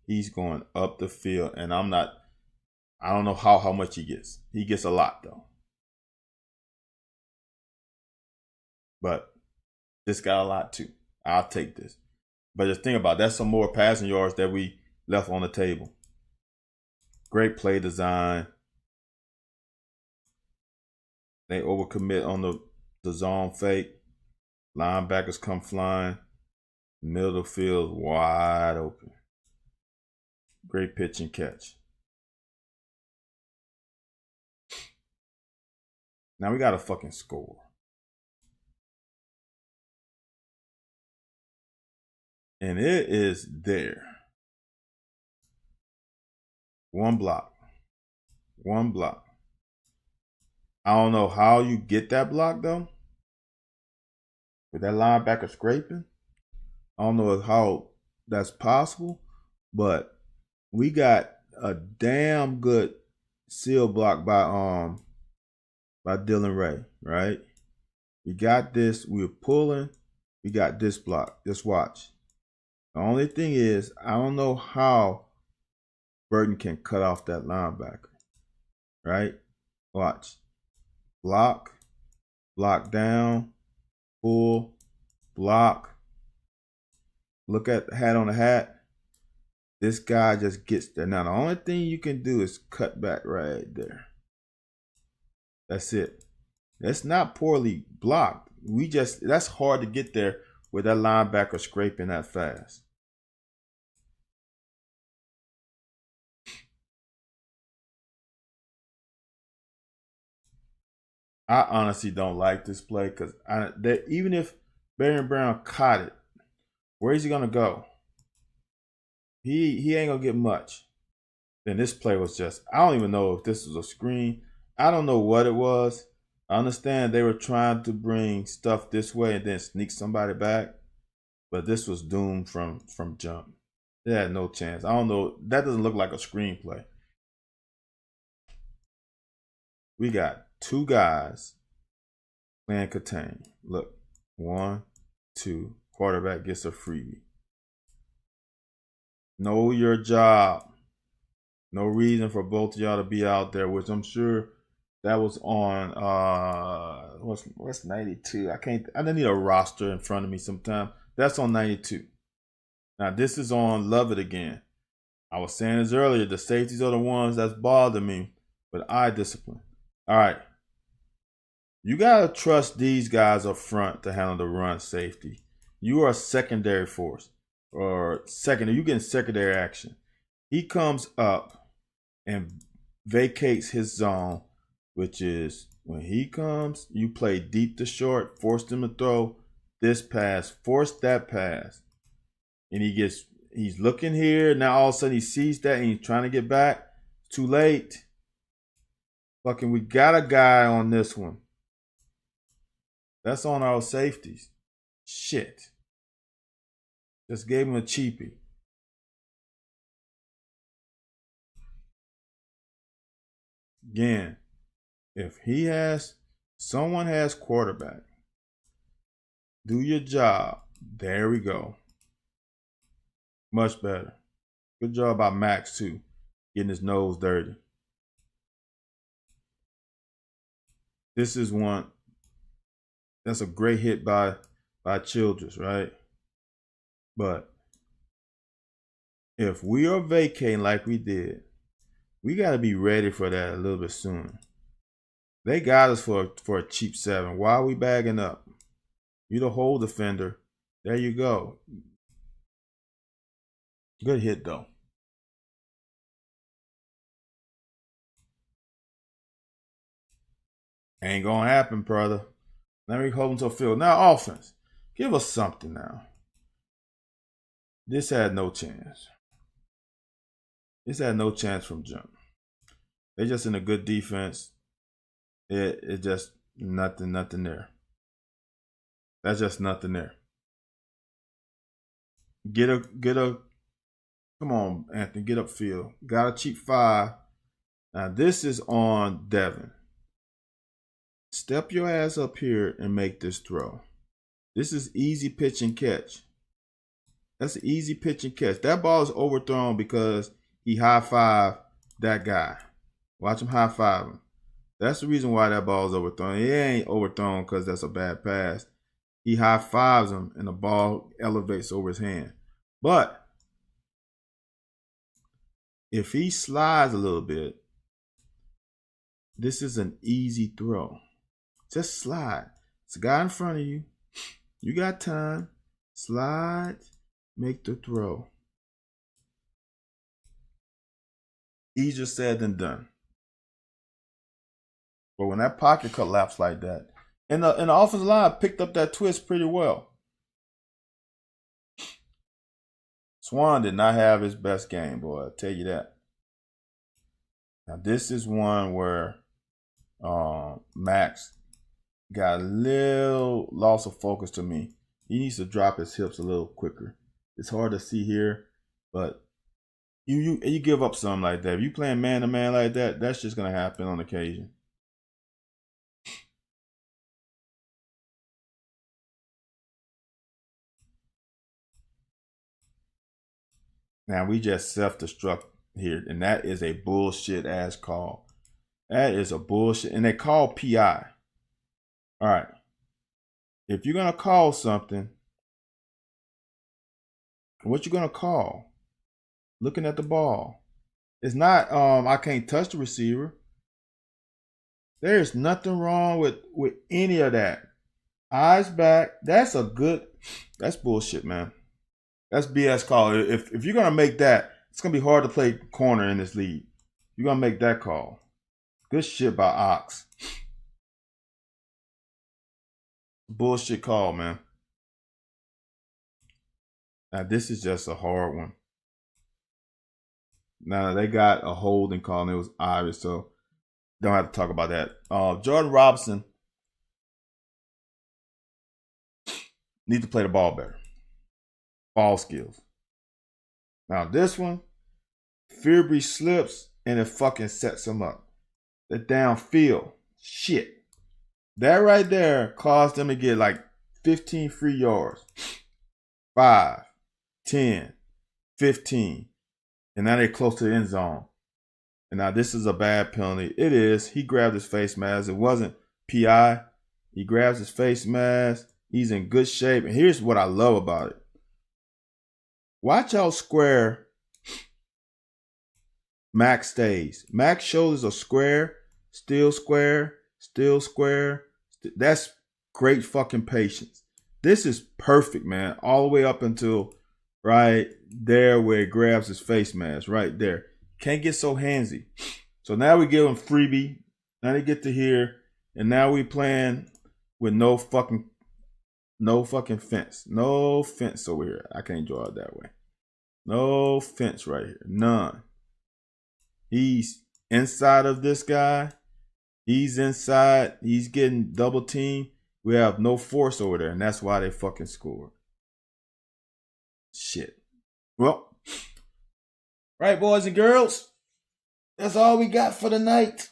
He's going up the field, and I don't know how much he gets. He gets a lot though. But this got a lot too. I'll take this. But just think about it, that's some more passing yards that we left on the table. Great play design. They overcommit on the zone fake. Linebackers come flying. Middle of the field wide open. Great pitch and catch. Now we got to fucking score. And it is there. One block. One block. I don't know how you get that block though. With that linebacker scraping. I don't know how that's possible. But we got a damn good seal block by Dylan Ray, right? We got this. We were pulling. We got this block. Just watch. The only thing is, I don't know how Burton can cut off that linebacker, right? Watch. Block. Block down. Pull. Block. Look at the hat on the hat. This guy just gets there. Now, the only thing you can do is cut back right there. That's it. That's not poorly blocked. That's hard to get there with that linebacker scraping that fast. I honestly don't like this play because even if Barry Brown caught it, where is he gonna go? He ain't gonna get much. Then this play was just, I don't even know if this was a screen. I don't know what it was. I understand they were trying to bring stuff this way and then sneak somebody back, but this was doomed from jump. They had no chance. I don't know. That doesn't look like a screenplay. We got two guys playing contain. Look, 1, 2. Quarterback gets a freebie. Know your job. No reason for both of y'all to be out there, which I'm sure that was on what's 92? I need a roster in front of me sometime. That's on 92. Now this is on Love It Again. I was saying this earlier, the safeties are the ones that's bothering me, but eye discipline. All right. You gotta trust these guys up front to handle the run safety. You are a secondary force. Or secondary, you getting secondary action. He comes up and vacates his zone, which is when he comes, you play deep to short, force him to throw this pass, force that pass. And he's looking here. Now all of a sudden he sees that and he's trying to get back. It's too late. Fucking, we got a guy on this one. That's on our safeties. Shit. Just gave him a cheapie. Again, if someone has quarterback, do your job. There we go. Much better. Good job by Max too, getting his nose dirty. This is one. That's a great hit by Childress, right? But if we are vacating like we did, we got to be ready for that a little bit sooner. They got us for a cheap 7. Why are we bagging up? You the hole defender. There you go. Good hit though. Ain't gonna happen, brother. Let me hold him to a field. Now offense. Give us something now. This had no chance. This had no chance from jump. They're just in a good defense. It just nothing there. That's just nothing there. Get a come on, Anthony, get upfield. Got a cheap 5. Now this is on Devin. Step your ass up here and make this throw. This is easy pitch and catch. That's an easy pitch and catch. That ball is overthrown because he high-fived that guy. Watch him high-five him. That's the reason why that ball is overthrown. It ain't overthrown because that's a bad pass. He high-fives him and the ball elevates over his hand. But if he slides a little bit, this is an easy throw. Just slide. It's a guy in front of you. You got time. Slide. Make the throw. Easier said than done. But when that pocket collapsed like that, and the offensive line picked up that twist pretty well. Swan did not have his best game, boy. I'll tell you that. Now this is one where Max got a little loss of focus to me. He needs to drop his hips a little quicker. It's hard to see here, but you give up something like that. If you playing man to man like that, that's just gonna happen on occasion. Now we just self-destruct here, and that is a bullshit ass call. That is a bullshit, and they call PI. All right. If you're gonna call something, what you gonna call? Looking at the ball. It's not I can't touch the receiver. There's nothing wrong with any of that. Eyes back. That's bullshit, man. That's BS call. If you're gonna make that, it's gonna be hard to play corner in this league. You're gonna make that call. Good shit by Ox. Bullshit call, man. Now this is just a hard one. Now they got a holding call and it was obvious, so don't have to talk about that. Jordan Robinson needs to play the ball better. Ball skills. Now this one, Fearbury slips and it fucking sets him up. The downfield. Shit. That right there caused them to get like 15 free yards. 5, 10, 15. And now they're close to the end zone. And now this is a bad penalty. It is. He grabbed his face mask. It wasn't PI. He grabs his face mask. He's in good shape. And here's what I love about it. Watch out square. Max stays. Max shoulders are square, still square, still square. That's great fucking patience. This is perfect, man. All the way up until right there where it grabs his face mask. Right there. Can't get so handsy. So now we give him freebie. Now they get to here. And now we playing with no fucking fence. No fence over here. I can't draw it that way. No fence right here. None. He's inside of this guy. He's inside. He's getting double teamed. We have no force over there, and that's why they fucking scored. Shit. Well, right, boys and girls. That's all we got for the night.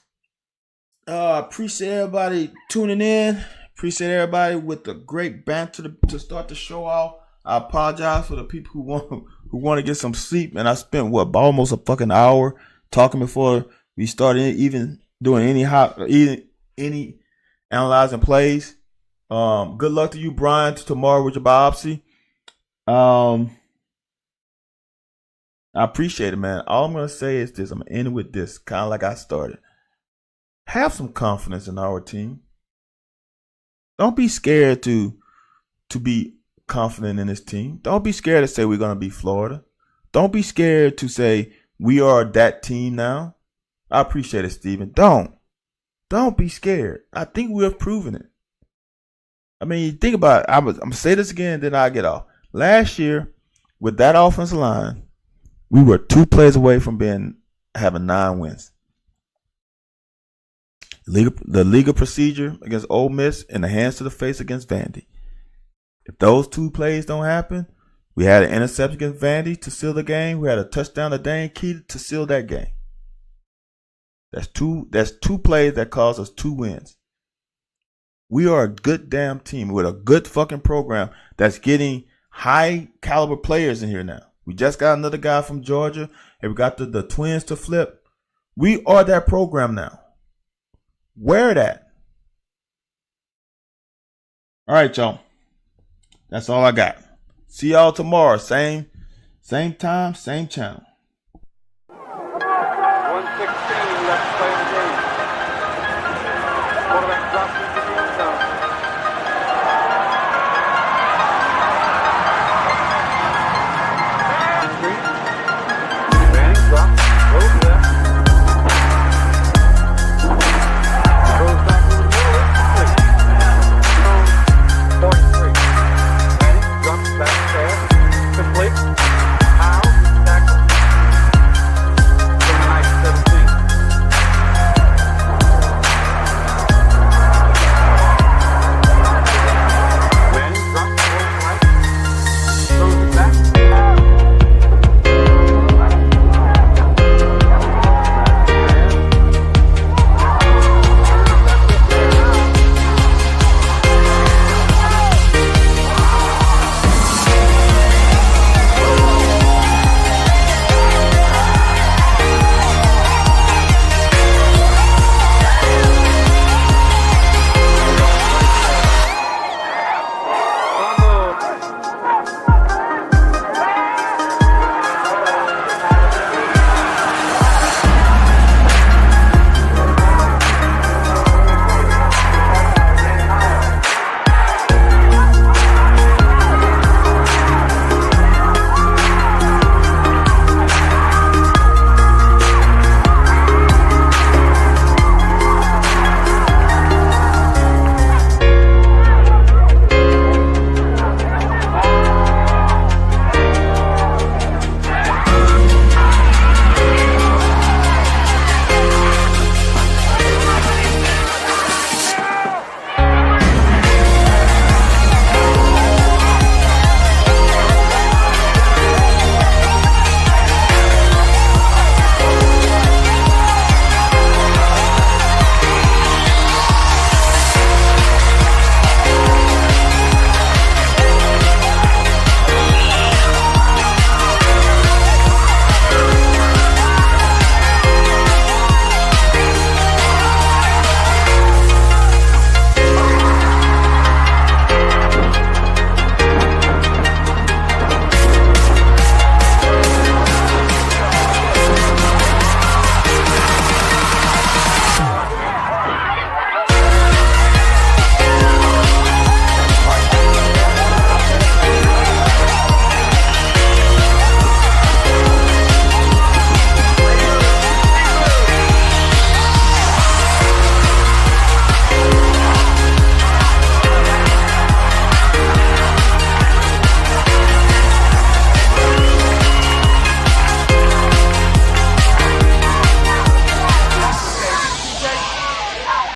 Appreciate everybody tuning in. Appreciate everybody with the great banter to start the show off. I apologize for the people who want to get some sleep, and I spent almost a fucking hour talking before we started even doing any analyzing plays. Good luck to you, Brian, tomorrow with your biopsy. I appreciate it, man. All I'm gonna say is this. I'm gonna end with this, kind of like I started. Have some confidence in our team. Don't be scared to be confident in this team. Don't be scared to say we're gonna beat Florida. Don't be scared to say we are that team now. I appreciate it, Steven. Don't be scared. I think we have proven it. I mean, think about it. I'm gonna say this again, then I'll get off. Last year, with that offensive line, we were 2 plays away from having 9 wins. The legal procedure against Ole Miss and the hands to the face against Vandy. If those 2 plays don't happen, we had an interception against Vandy to seal the game. We had a touchdown to Dane Key to seal that game. That's two plays that caused us 2 wins. We are a good damn team with a good fucking program that's getting high caliber players in here now. We just got another guy from Georgia, and we got the twins to flip. We are that program now. Wear that. All right, y'all. That's all I got. See y'all tomorrow. Same Same time, same channel. 1:16 left to play in the game. Quarterback